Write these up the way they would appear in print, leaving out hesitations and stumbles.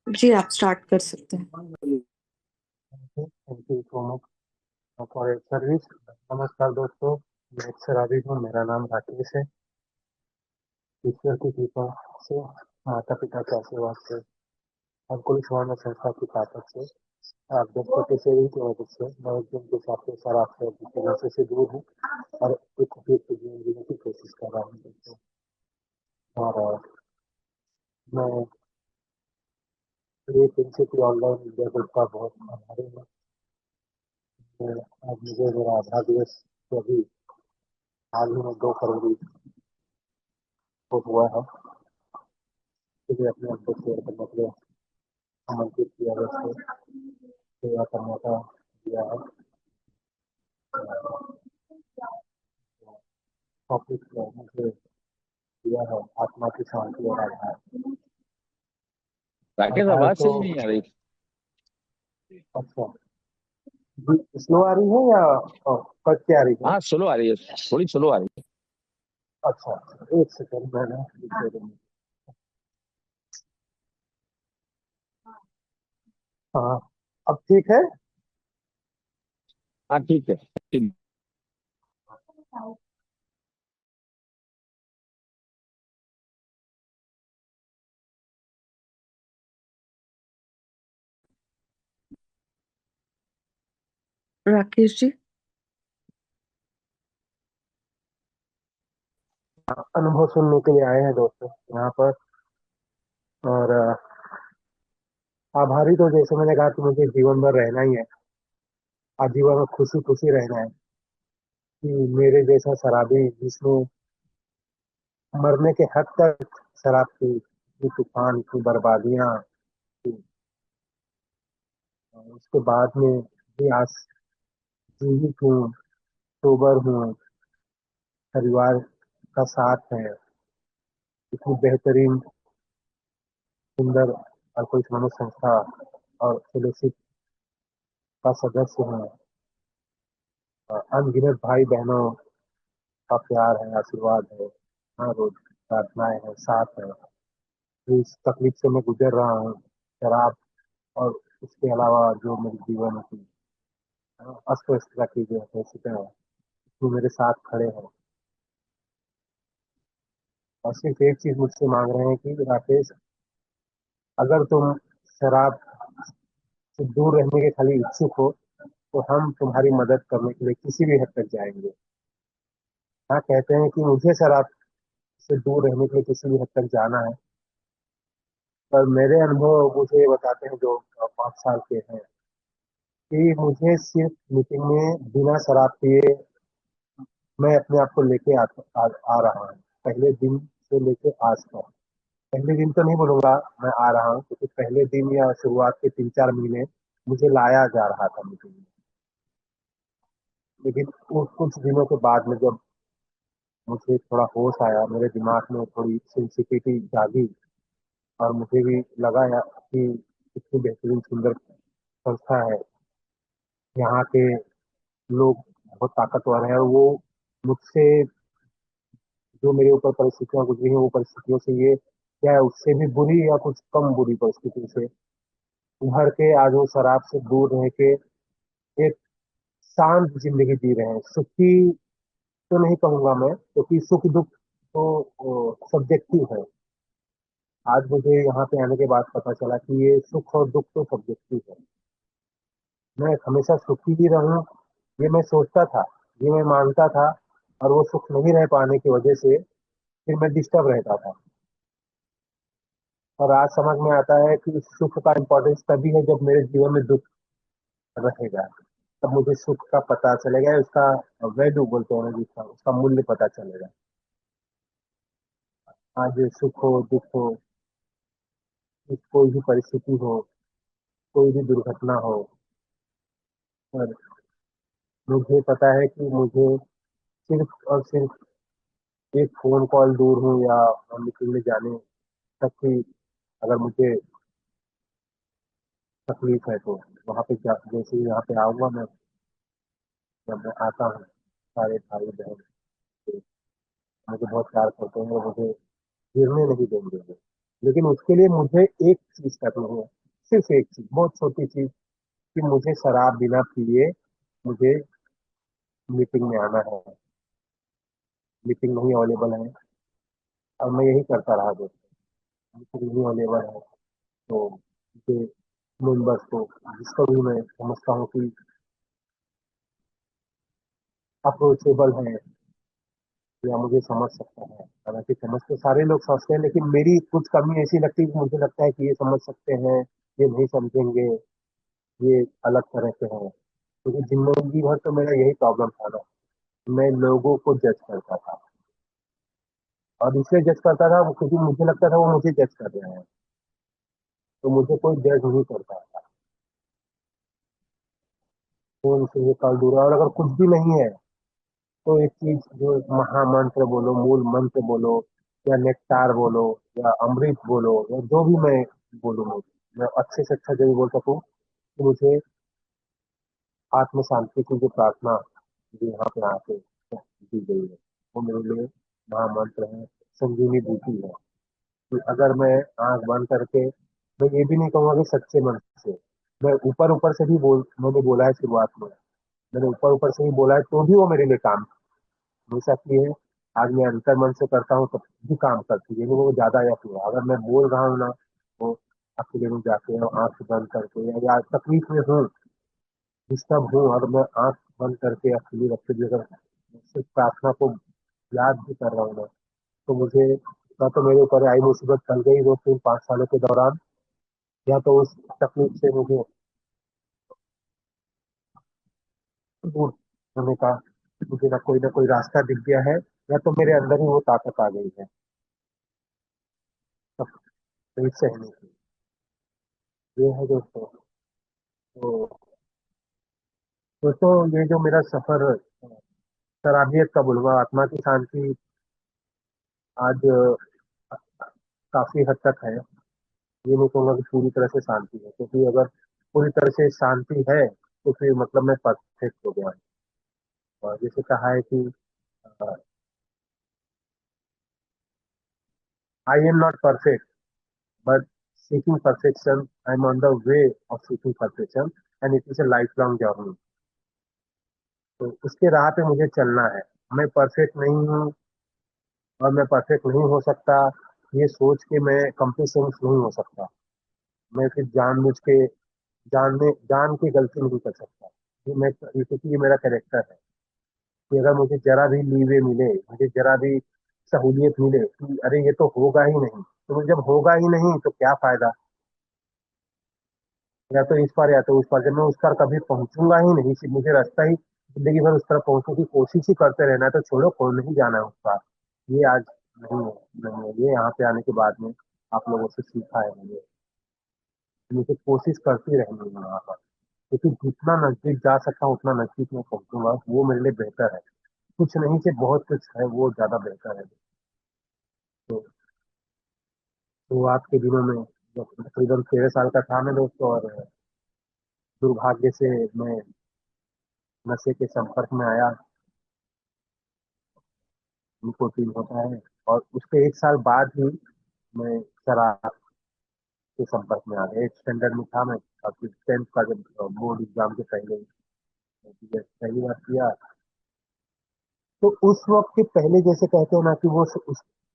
जी आप स्टार्ट कर सकते हैं। Thank you so much for your service. नमस्कार दोस्तों, मैं एक शराबी हूँ। मेरा नाम राकेश है। ईश्वर की कृपा से, माता पिता के आशीर्वाद से और कुल स्वामी संस्था की ताकत से, आप दंपति से ही की मदद से मैं एक दिन के हिसाब से शराब से के नशे से दूर हूँ और एक उपयुक्त जीवन जीने की कोशिश कर रहा हूँ दोस्तों। और मैं ये प्रिंसिपल ऑनलाइन इंडिया ग्रुप का बहुत आभारी हूँ। मैं आज मुझे मेरा आधा दिवस जो अभी हाल ही में 2 फरवरी को हुआ है, मुझे अपने आप को शेयर करने के लिए आमंत्रित किया है, उसको सेवा करने का दिया है। टॉपिक मुझे दिया है आत्मा की शांति और आधार। राकेश, आधार आवाज तो सही नहीं आ रही। अच्छा, स्लो आ रही है या कट के आ रही है? हाँ, स्लो आ रही है, थोड़ी स्लो आ रही है। अच्छा, एक सेकंड मैंने पीछे रूम- हाँ, अब ठीक है। हाँ, ठीक है, ठीक। राकेश जी। अनुभव सुनने के लिए आए हैं दोस्तों यहाँ पर। और आभारी तो जैसे मैंने कहा कि मुझे जीवन भर रहना ही है, आजीवन में खुशी खुशी रहना है। कि मेरे जैसा शराबी जिसने मरने के हद तक शराब की, की तूफान की बर्बादियां की, उसके बाद में भी आज जीवित हूँ, सोबर हूँ, परिवार का साथ है, इतनी बेहतरीन सुंदर और कोई मनुष्य संस्था और फेलोशिप का सदस्य हूँ। अनगिनत भाई बहनों का प्यार है, आशीर्वाद है, हाँ रोज प्रार्थनाएं हैं, साथ है। इस तकलीफ से मैं गुजर रहा हूँ, शराब और उसके अलावा जो मेरे जीवन की अस्त व्यस्तता की जो परिस्थितियां हैं, वो मेरे साथ खड़े हैं। और सिर्फ एक चीज मुझसे मांग रहे हैं कि राकेश, अगर तुम शराब से दूर रहने के खाली इच्छुक हो तो हम तुम्हारी मदद करने के लिए किसी भी हद तक जाएंगे। हाँ, कहते हैं कि मुझे शराब से दूर रहने के लिए किसी भी हद तक जाना है, पर मेरे अनुभव मुझे ये बताते हैं जो 5 साल के हैं, कि मुझे सिर्फ मीटिंग में बिना शराब पिए मैं अपने आप को लेके आ रहा हूँ। पहले दिन से लेके आज तक, पहले दिन तो नहीं बोलूंगा मैं आ रहा हूँ, क्योंकि पहले दिन या शुरुआत के 3-4 महीने मुझे लाया जा रहा था मीटिंग में। लेकिन कुछ दिनों के बाद में जब मुझे थोड़ा होश आया, मेरे दिमाग में थोड़ी सेंसिटिविटी जागी, और मुझे भी लगा कि इतनी बेहतरीन सुंदर संस्था है, यहाँ के लोग बहुत ताकतवर है, और वो मुझसे जो मेरे ऊपर परिस्थितियां गुजरी हैं वो परिस्थितियों से ये क्या है, उससे भी बुरी या कुछ कम बुरी परिस्थितियों से उभर के आज वो शराब से दूर रह के एक शांत जिंदगी जी रहे हैं। सुखी तो नहीं कहूंगा मैं, क्योंकि सुख दुख तो सब्जेक्टिव है। आज मुझे यहाँ पे आने के बाद पता चला कि ये सुख और दुख तो सब्जेक्टिव है। मैं हमेशा सुखी ही रहूं, ये मैं सोचता था, ये मैं मानता था, और वो सुख नहीं रह पाने की वजह से फिर मैं डिस्टर्ब रहता था। और आज समझ में आता है कि सुख का इम्पोर्टेंस तभी है जब मेरे जीवन में दुख रहेगा, तब मुझे सुख का पता चलेगा, उसका वैल्यू बोलते हैं ना, जिसका उसका मूल्य पता चलेगा। आज सुख हो दुख हो, कोई भी परिस्थिति हो, कोई भी दुर्घटना हो, पर मुझे पता है कि मुझे सिर्फ और सिर्फ एक फोन कॉल दूर हूँ, या मीटिंग में जाने तक की अगर मुझे तकलीफ है तो वहाँ पे जैसे ही यहाँ पे आऊंगा मैं, जब मैं आता हूँ, सारे भाई बहन मुझे बहुत प्यार करते हैं और मुझे गिरने नहीं देंगे। लेकिन उसके लिए मुझे एक चीज करनी है, सिर्फ एक चीज, बहुत छोटी चीज, कि मुझे शराब बिना पिए मुझे मीटिंग में आना है। मीटिंग नहीं अवेलेबल है और मैं यही करता रहा दोस्तों, मीटिंग नहीं अवेलेबल है तो मुझे मेंबर्स को, जिसको भी मैं समझता हूँ कि अप्रोचेबल है या मुझे समझ सकता है, हालांकि समझ तो सारे लोग समझते हैं, लेकिन मेरी कुछ कमी ऐसी लगती है कि मुझे लगता है कि ये समझ सकते हैं, ये नहीं समझेंगे, ये अलग तरह के हैं। क्योंकि जिंदगी भर तो मेरा यही प्रॉब्लम था ना, मैं लोगों को जज करता था, और इसलिए जज करता था क्योंकि मुझे लगता था वो मुझे जज कर रहे हैं, तो मुझे कोई जज नहीं करता था। तो उनसे ये कर दूंगा, और अगर कुछ भी नहीं है तो एक चीज, जो महामंत्र बोलो, मूल मंत्र बोलो, या नेक्टार बोलो, या अमृत बोलो, या जो भी मैं बोलूँ, मैं अच्छे से अच्छा जो भी बोल सकूँ, कि मुझे आत्म शांति की जो प्रार्थना जो यहाँ पे आके दी गई है, वो मेरे लिए महामंत्र है, संजीवनी बूटी है। कि अगर मैं आंख बंद करके, मैं ये भी नहीं कहूँगा कि सच्चे मन से, मैं ऊपर ऊपर से भी मैंने बोला है शुरुआत में, मैंने ऊपर ऊपर से ही बोला है, तो भी वो मेरे लिए काम हमेशा की है। आज मैं अंतर मन से करता हूँ तब भी काम करती है, वो ज्यादा या पूरा, अगर मैं बोल रहा हूँ ना, वो अकेले में जाके और आंख बंद करके, या तकलीफ में हूँ, डिस्टर्ब हूँ, और मैं आंख बंद करके अकेली रख के अगर सिर्फ प्रार्थना को याद भी कर रहा हूँ ना, तो मुझे, या तो मेरे ऊपर आई मुसीबत टल गई 2 3 5 सालों के दौरान, या तो उस तकलीफ से मुझे दूर होने का मुझे ना कोई रास्ता दिख गया है, या तो मेरे अंदर ही वो ताकत आ गई है सब सही सहने की। ये है दोस्तों। तो दोस्तों, ये जो मेरा सफर शराबियत का बोलूंगा, आत्मा की शांति, आज काफी हद तक है। ये नहीं कहूंगा कि पूरी तरह से शांति है, क्योंकि अगर पूरी तरह से शांति है तो फिर मतलब मैं परफेक्ट हो गया। और जैसे कहा है कि I am not perfect but seeking perfection, I am on the way of seeking perfection, and it is a life long journey. तो उसके राह पे मुझे चलना है। मैं परफेक्ट नहीं हूँ और मैं परफेक्ट नहीं हो सकता, ये सोच के मैं कम्प्लीसेंस नहीं हो सकता। मैं फिर जान के गलती नहीं कर सकता। क्योंकि ये मेरा कैरेक्टर है कि अगर मुझे जरा भी लीवे मिले, मुझे जरा भी सहूलियत मिले कि अरे ये तो होगा ही नहीं, तो जब होगा ही नहीं तो क्या फायदा, या तो इस पार या तो उस पार, जब मैं उस पार कभी पहुंचूंगा ही नहीं, सिर्फ मुझे रास्ता ही जिंदगी भर उस तरफ पहुंचने की कोशिश ही करते रहना है, तो छोड़ो, कौन नहीं जाना है उस पार। ये आज नहीं है, नहीं है, ये यहाँ पे आने के बाद में आप लोगों से सीखा है मैंने। मुझे कोशिश करती रहनी है वहाँ पर, क्योंकि जितना नजदीक जा सकता हूँ उतना नजदीक में पहुंचूंगा, वो मेरे लिए बेहतर है। कुछ नहीं से बहुत कुछ है, वो ज्यादा बेहतर है। तो शुरुआत के दिनों में जब तकरीबन 13 साल का था मैं दोस्तों, और दुर्भाग्य से मैं नशे के संपर्क में आया। निकोटीन होता है, और उसके 1 साल बाद ही मैं शराब के संपर्क में आ गया। 8 स्टैंडर्ड में था मैं, और फिर 10th का जब बोर्ड एग्जाम के पहले जब पहली बार किया, तो उस वक्त के पहले जैसे कहते हैं ना कि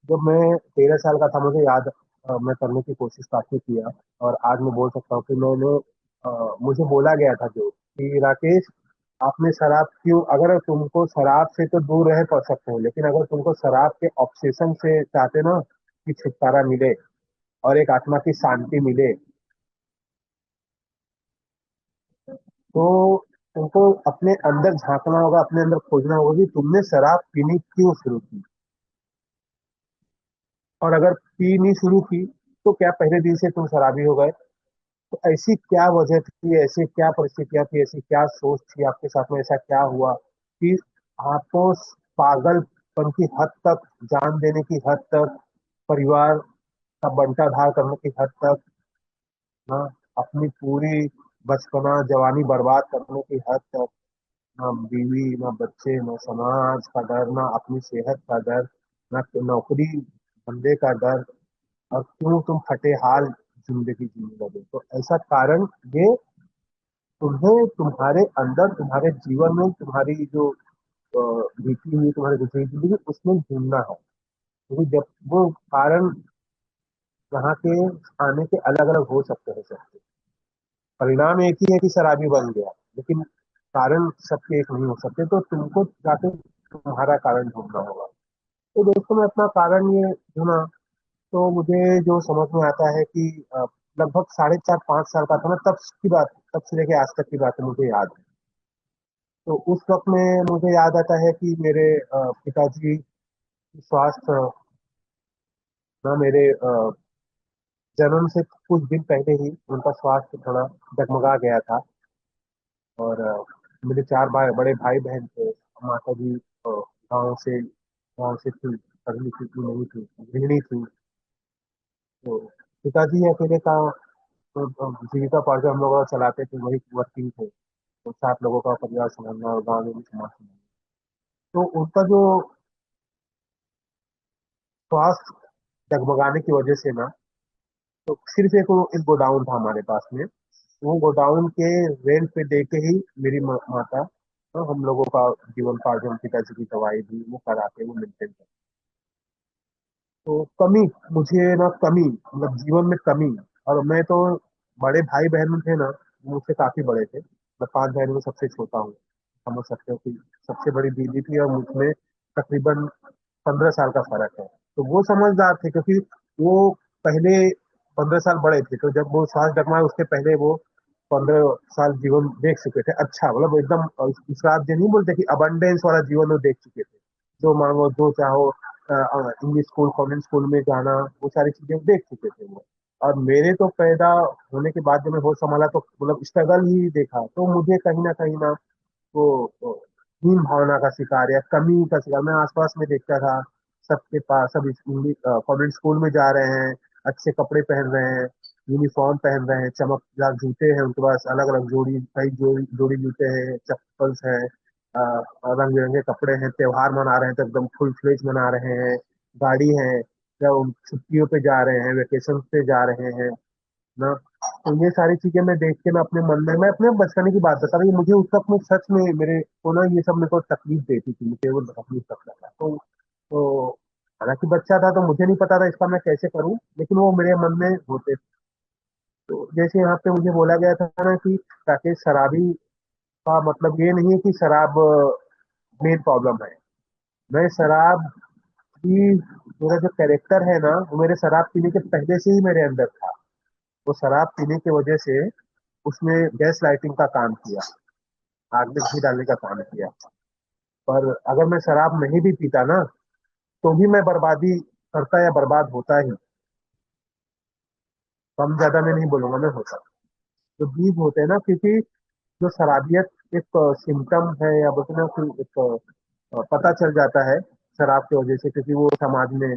जब मैं 13 साल का था, मुझे याद, मैं करने की कोशिश काफी किया, और आज मैं बोल सकता हूँ कि मुझे बोला गया था जो कि राकेश, आपने शराब क्यों, अगर तुमको शराब से तो दूर रह पा सकते हो, लेकिन अगर तुमको शराब के ऑब्सेशन से चाहते ना कि छुटकारा मिले और एक आत्मा की शांति मिले, तो तुमको अपने अंदर झांकना होगा, अपने अंदर खोजना होगा कि तुमने शराब पीनी क्यों शुरू की। और अगर पीनी शुरू की तो क्या पहले दिन से तुम शराबी हो गए? तो ऐसी क्या वजह थी, ऐसी क्या परिस्थितियां थी, ऐसी क्या सोच थी आपके साथ में, ऐसा क्या हुआ कि आपको पागलपन की हद तक, जान देने की हद तक, परिवार का बंटाधार करने की हद तक, हाँ, अपनी पूरी बचपना जवानी बर्बाद करने की हद तक, ना बीवी ना बच्चे ना समाज का डर, ना अपनी सेहत का डर, ना नौकरी धंधे का डर, और क्यों तुम फटे हाल जिंदगी जीने लगे। तो ऐसा कारण ये तुम्हें तुम्हारे अंदर, तुम्हारे जीवन में, तुम्हारी जो बीती हुई तुम्हारी गुजरी जिंदगी उसमें ढूंढना है। क्योंकि जब वो कारण यहाँ के आने के अलग अलग हो सकते हैं सबके, परिणाम एक ही है कि शराबी बन गया, लेकिन कारण सबके एक नहीं हो सकते। तो तुमको जाके तुम्हारा कारण ढूंढना होगा। तो दोस्तों मैं अपना कारण ये ढूंढा, तो मुझे जो समझ में आता है कि लगभग 4.5 5 साल का था मैं, तब की बात, तब से लेके आज तक की बात है मुझे याद है। तो उस वक्त में मुझे याद आता है कि मेरे पिताजी की स्वास्थ्य ना, मेरे जन्म से कुछ दिन पहले ही उनका स्वास्थ्य थोड़ा डगमगा गया था। और मेरे 4 बड़े भाई बहन थे। माता जी गाँव से थी, पढ़ी लिखी थी नहीं थी, गृहिणी थी। तो पिताजी अकेले का जीविका हम लोग चलाते थे, वही वर्किंग थे। तो 7 लोगों का परिवार संभालना और गाँव में भी समाज संभालना, तो उनका जो स्वास्थ्य डगमगाने की वजह से ना, तो सिर्फ एक गोडाउन था हमारे पास में। वो गोडाउन के रेंट पे दे के ही मेरी माता, तो हम लोगों का जीवन पार्जन, पिताजी की दवाई भी वो कराते, वो मेंटेन करते। तो कमी, मुझे ना कमी, मतलब जीवन में कमी। और मैं तो, बड़े भाई बहन थे ना, वो मुझसे काफी बड़े थे। मैं 5 बहनों में सबसे छोटा हूँ। समझ सकते हो कि सबसे बड़ी दीदी थी और मुझमें तकरीबन 15 साल का फर्क है। तो वो समझदार थे, क्योंकि वो पहले 15 साल बड़े थे, तो जब वो सांस डगमाए उसके पहले वो 15 साल जीवन देख चुके थे। अच्छा, मतलब एकदम इसका आप ये नहीं बोलते कि अबंडेंस वाला जीवन वो देख चुके थे। जो मांगो जो चाहो, इंग्लिश स्कूल, कॉन्वेंट स्कूल में जाना, वो सारी चीजें देख चुके थे वो। और मेरे तो पैदा होने के बाद जब मैं होश संभाला तो मतलब स्ट्रगल ही देखा। तो मुझे कहीं ना वो हीन भावना का शिकार या कमी का शिकार मैं आसपास में देखता था। सबके पास, सब इंग्लिश कॉन्वेंट स्कूल में जा रहे हैं, अच्छे कपड़े पहन रहे हैं, यूनिफॉर्म पहन रहे हैं, चमकदार जूते हैं उनके पास, अलग अलग जोड़ी, कई जोड़ी जोड़ी जूते हैं, चप्पल्स हैं, रंग बिरंगे कपड़े हैं, त्योहार मना रहे हैं तो एकदम फुल फ्लेज मना रहे हैं, गाड़ी है, या उन छुट्टियों पे जा रहे हैं, वेकेशन पे जा रहे हैं ना। तो ये सारी चीजें मैं देख के ना अपने मन में, मैं अपने बचपने की बात बता रही हूँ, मुझे उस वक्त में सच में मेरे को ना ये सब मेरे को तकलीफ देती थी, मुझे वो तकलीफ करता था। तो हालांकि बच्चा था तो मुझे नहीं पता था इसका मैं कैसे करूं, लेकिन वो मेरे मन में होते थे। तो जैसे यहाँ पे मुझे बोला गया था ना कि राकेश शराबी का मतलब ये नहीं है कि शराब मेन प्रॉब्लम है। मैं शराब की, मेरा जो कैरेक्टर है ना, वो मेरे शराब पीने के पहले से ही मेरे अंदर था। वो शराब पीने की वजह से उसने गैस लाइटिंग का काम किया, आग में घी डालने का काम किया। पर अगर मैं शराब नहीं भी पीता ना, तो भी मैं बर्बादी करता या बर्बाद होता ही। कम ज्यादा मैं नहीं बोलूंगा, मैं होता। जो बीज होते हैं ना, क्योंकि जो शराबियत एक सिम्टम है, या बोलते हैं ना कि एक पता चल जाता है शराब की वजह से, क्योंकि वो समाज में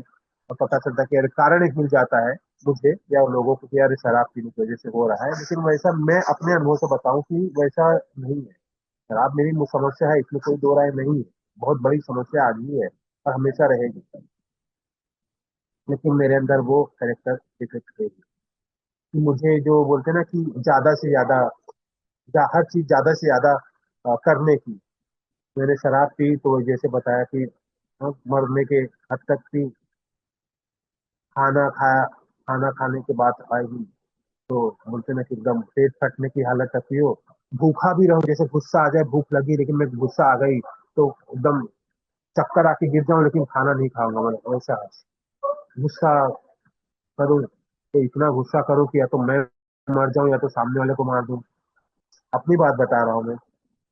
पता चलता है कि अरे कारण एक मिल जाता है मुझे या लोगों को कि यार शराब पीने की वजह से हो रहा है। लेकिन वैसा मैं अपने अनुभव से बताऊं कि वैसा नहीं है। शराब मेरी समस्या है, इसमें कोई दो राय नहीं है। बहुत बड़ी समस्या आज भी है और हमेशा रहेगी। लेकिन मेरे अंदर वो कैरेक्टर डिफेक्ट है कि मुझे जो बोलते हैं ना कि ज्यादा से ज्यादा, हर चीज ज्यादा से ज्यादा करने की। मैंने शराब पी तो जैसे बताया कि मरने के हद तक पी। खाना खाया, खाना खाने के बाद आएगी तो बोलते ना कि एकदम पेट फटने की हालत तक ही हो। भूखा भी रहो, जैसे गुस्सा आ जाए, भूख लगी लेकिन मैं गुस्सा आ गई तो एकदम चक्कर आके गिर जाऊं, लेकिन खाना नहीं खाऊंगा। मैं वैसा गुस्सा करूं तो इतना गुस्सा करूं कि या तो मैं मर जाऊं या तो सामने वाले को मार दूं। अपनी बात बता रहा हूँ मैं।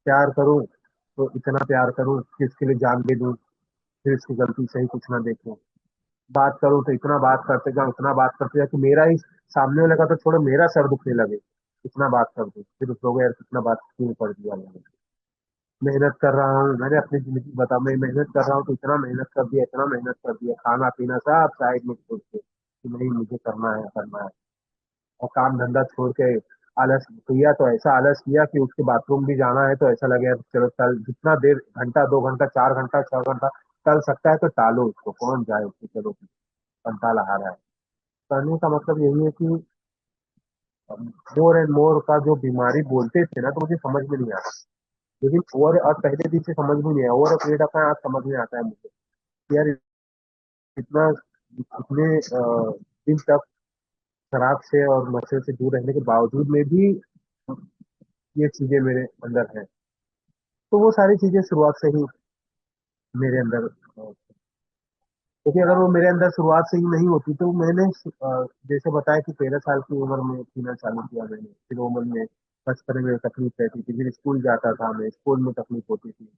प्यार करूं तो इतना प्यार करूं कि उसके लिए जान दे दूं, फिर उसकी गलती सही कुछ ना देखूं। बात करूं तो इतना बात करते जाऊं, इतना बात करते जाऊं कि मेरा ही, सामने वाले का तो छोड़ो, मेरा सर दुखने लगे। इतना बात कर दूं, फिर उस लोग यार कितना बात क्यों कर दिया मैंने। मेहनत कर रहा हूँ, मैंने अपनी जिंदगी बता, मैं मेहनत कर रहा हूँ तो इतना मेहनत कर दिया, इतना मेहनत कर दिया, खाना पीना सब साइड में छोड़ के कि नहीं मुझे करना है, करना है। और काम धंधा छोड़ के आलस किया, तो ऐसा आलस किया कि उसके बाथरूम भी जाना है तो ऐसा लगे यार चलो चल, जितना देर, घंटा 2 घंटा 4 घंटा 6 घंटा टल सकता है तो टालो उसको, कौन जाए उसको, चलो कंटाला आ रहा है। कहने का मतलब यही है कि मोर एंड मोर का जो बीमारी बोलते थे ना, तो मुझे समझ में नहीं आता। लेकिन ओवर और पहले दिन से समझ में नहीं आया, ओवर पीरियड ऑफ टाइम आज समझ में आता है मुझे कि यार इतना इतने दिन तक शराब से और नशे से दूर रहने के बावजूद में भी ये चीजें मेरे अंदर हैं। तो वो सारी चीजें शुरुआत से ही मेरे अंदर क्योंकि अगर वो मेरे अंदर शुरुआत से ही नहीं होती तो मैंने जैसे बताया कि 13 साल की उम्र में पीना चालू किया मैंने। फिर उम्र में बचपन में तकलीफ रहती थी, फिर स्कूल जाता था मैं, स्कूल में तकलीफ होती थी।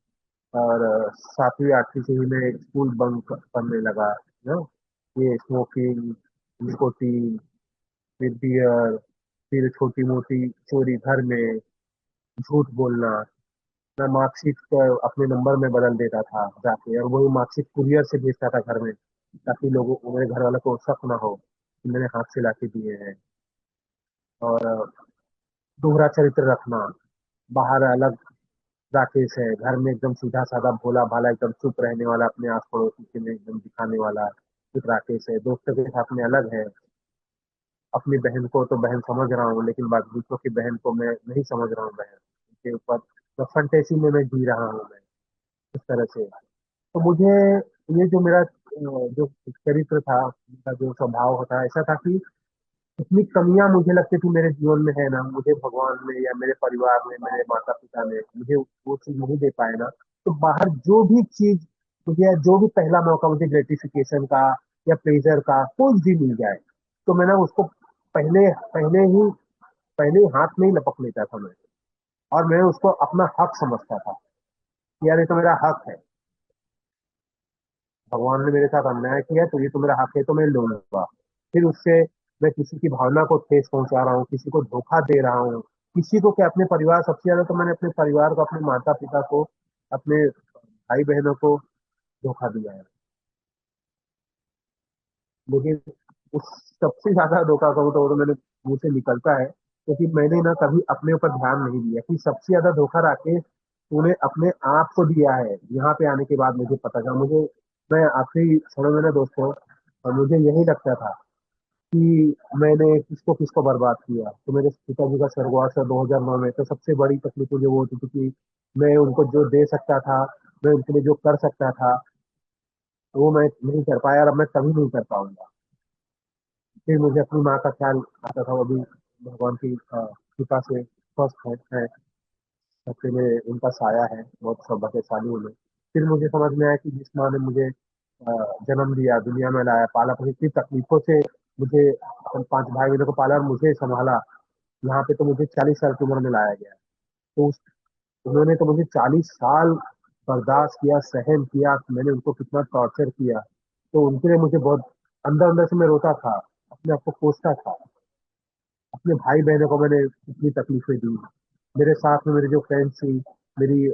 और 7वीं 8वीं से ही मैं स्कूल बंक करने लगा ना। ये स्मोकिंग, निकोटीन, फिर बियर, फिर छोटी मोटी चोरी घर में, झूठ बोलना। मैं मार्कशीट को अपने नंबर में बदल देता था जाके, और वही मार्कशीट कुरियर से भेजता था घर में, ताकि लोगों मेरे घर वालों को शक ना हो कि मैंने हाथ से लाके दिए हैं। और दोहरा चरित्र रखना, बाहर अलग राकेश है, घर में एकदम सीधा साधा भोला भाला एकदम चुप रहने वाला, अपने आस पड़ोसी के में एकदम दिखाने वाला एक राकेश है। दोस्तों के साथ में अलग है। अपनी बहन को तो बहन समझ रहा हूँ, लेकिन बाकी दूसरों की बहन को मैं नहीं समझ रहा हूँ बहन, उनके ऊपर फंटेसी में मैं जी रहा हूँ मैं, इस तरह से। तो मुझे ये जो मेरा जो चरित्र था, मेरा जो स्वभाव होता ऐसा था कि इतनी कमियां मुझे लगती थी मेरे जीवन में है ना, मुझे भगवान में या मेरे परिवार में मेरे माता पिता ने मुझे वो चीज नहीं दे पाए ना। तो बाहर जो भी चीज मुझे, या जो भी पहला मौका मुझे ग्रेटिफिकेशन का या प्लेजर का कुछ भी मिल जाए, तो मैं ना उसको पहले पहले ही हाथ में ही लपक लेता था मैं। और मैं उसको अपना हक समझता था कि यार ये तो मेरा हक है, भगवान ने मेरे साथ अन्याय किया तो ये तो मेरा हक है, तो मैं लूंगा। फिर उससे मैं किसी की भावना को ठेस पहुंचा रहा हूँ, किसी को धोखा दे रहा हूँ, किसी को क्या, अपने परिवार, सबसे ज्यादा तो मैंने अपने परिवार को, अपने माता पिता को, अपने भाई बहनों को धोखा दिया है। लेकिन उस सबसे ज्यादा धोखा कहूँ तो वो तो मैंने मुंह से निकलता है, क्योंकि मैंने ना कभी अपने ऊपर ध्यान नहीं दिया कि सबसे ज्यादा धोखा राकेश तूने अपने आप को दिया है। यहाँ पे आने के बाद मुझे पता चला, मुझे, मैं आखिरी क्षणों में ना दोस्तों, और मुझे यही लगता था कि मैंने किसको किसको बर्बाद किया। तो मेरे पिताजी का स्वर्गवास है 2009 में, तो सबसे बड़ी तकलीफ मुझे वो होती थी कि मैं उनको जो दे सकता था, मैं उनके लिए जो कर सकता था, वो मैं नहीं कर पाया, और अब मैं कभी नहीं कर पाऊंगा। फिर मुझे अपनी माँ का ख्याल आता था, वो भी भगवान की कृपा से स्वस्थ है, सबके लिए उनका साया है, बहुत सौभाग्यशाली हूँ मैं। फिर मुझे समझ में आया कि जिस माँ ने मुझे जन्म दिया, दुनिया में लाया, पाला, फिर इतनी तकलीफों से मुझे अपन 5 भाई बहनों को पाला और मुझे संभाला, यहाँ पे तो मुझे 40 साल की उम्र में लाया गया। तो उन्होंने तो मुझे 40 साल बर्दाश्त किया, सहन किया, मैंने उनको कितना टॉर्चर किया। तो उनके लिए मुझे बहुत, अंदर अंदर से मैं रोता था, अपने आप को कोसता था। अपने भाई बहनों को मैंने इतनी तकलीफें दी, मेरे साथ में मेरी जो फ्रेंड्स थी, मेरी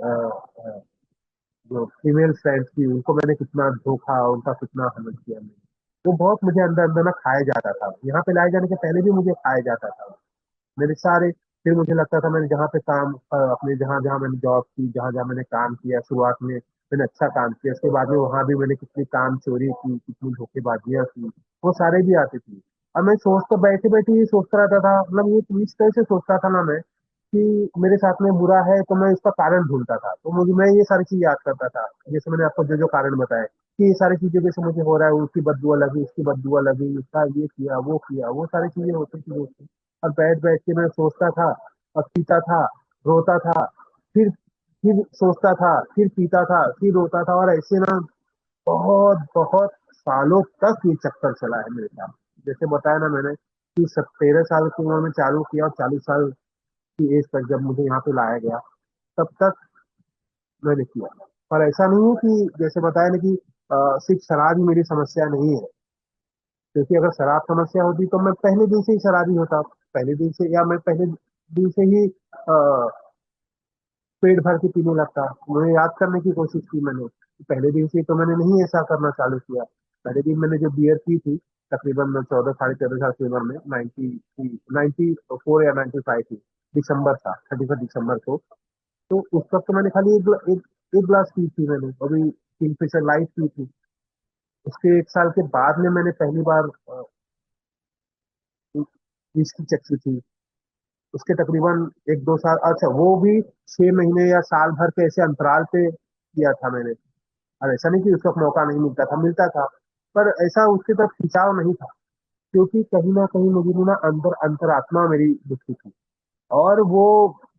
जो फीमेल फ्रेंड्स थी, उनको मैंने कितना धोखा, उनका कितना हमल किया मैंने। वो बहुत मुझे अंदर अंदर ना खाया जाता था, यहाँ पे लाए जाने के पहले भी मुझे खाया जाता था मेरे सारे। फिर मुझे लगता था मैंने जहाँ पे काम अपने जहाँ जहाँ मैंने जॉब की, जहाँ जहाँ मैंने काम किया शुरुआत में, मैंने अच्छा काम किया, उसके बाद में वहां भी मैंने कितनी काम चोरी की, कितनी धोखेबाजियां की, वो सारे भी आती थी। और मैं सोचता, बैठे बैठे ही सोचता रहता था, मतलब ये इस तरह से सोचता था ना मैं, कि मेरे साथ में बुरा है तो मैं इसका कारण ढूंढता था। तो मुझे, मैं ये सारी चीज याद करता था, जैसे मैंने आपको जो जो कारण बताए कि ये सारी चीजें जैसे मुझे हो रहा है, उसकी बददुआ लगी, उसकी बददुआ लगी, उसका ये किया, वो सारी चीजें होती थी दोस्तों। और बैठ बैठ के मैं सोचता था और पीता था, रोता था, फिर फिर सोचता था, फिर पीता था, फिर रोता था, और ऐसे ना बहुत बहुत सालों तक ये चक्कर चला है मेरे साथ। जैसे बताया ना मैंने कि 13 साल की उम्र में चालू किया, और 40 साल की एज तक जब मुझे यहाँ पे लाया गया, तब तक मैंने किया। पर ऐसा नहीं है कि जैसे बताया ना कि सिर्फ शराब ही मेरी समस्या नहीं है, क्योंकि अगर शराब समस्या होती तो मैं पहले दिन से ही शराबी होता, पहले दिन से, या मैं पहले दिन से ही पेट भर के पीने लगता। मुझे याद करने की कोशिश की मैंने, पहले दिन से तो मैंने नहीं ऐसा करना चालू किया। पहले दिन मैंने जो बियर पी थी, तकरीबन मैं 14 साढ़े 14 साल की उम्र में, 94 या 95 थी, दिसंबर था, 31 दिसंबर को। तो उस वक्त तो मैंने खाली एक गिलास पी थी मैंने, अभी किंगफिशर लाइट पी थी। उसके 1 साल के बाद में मैंने पहली बार इसकी चक्की थी। उसके तकरीबन 1-2 साल, अच्छा वो भी 6 महीने या साल भर के ऐसे अंतराल पे किया था मैंने। और ऐसा नहीं कि उस वक्त मौका नहीं मिलता था, मिलता था, पर ऐसा उसकी तरफ खिंचाव नहीं था, क्योंकि कहीं ना कहीं मुझे ना अंदर अंतरात्मा मेरी दुखी थी। और वो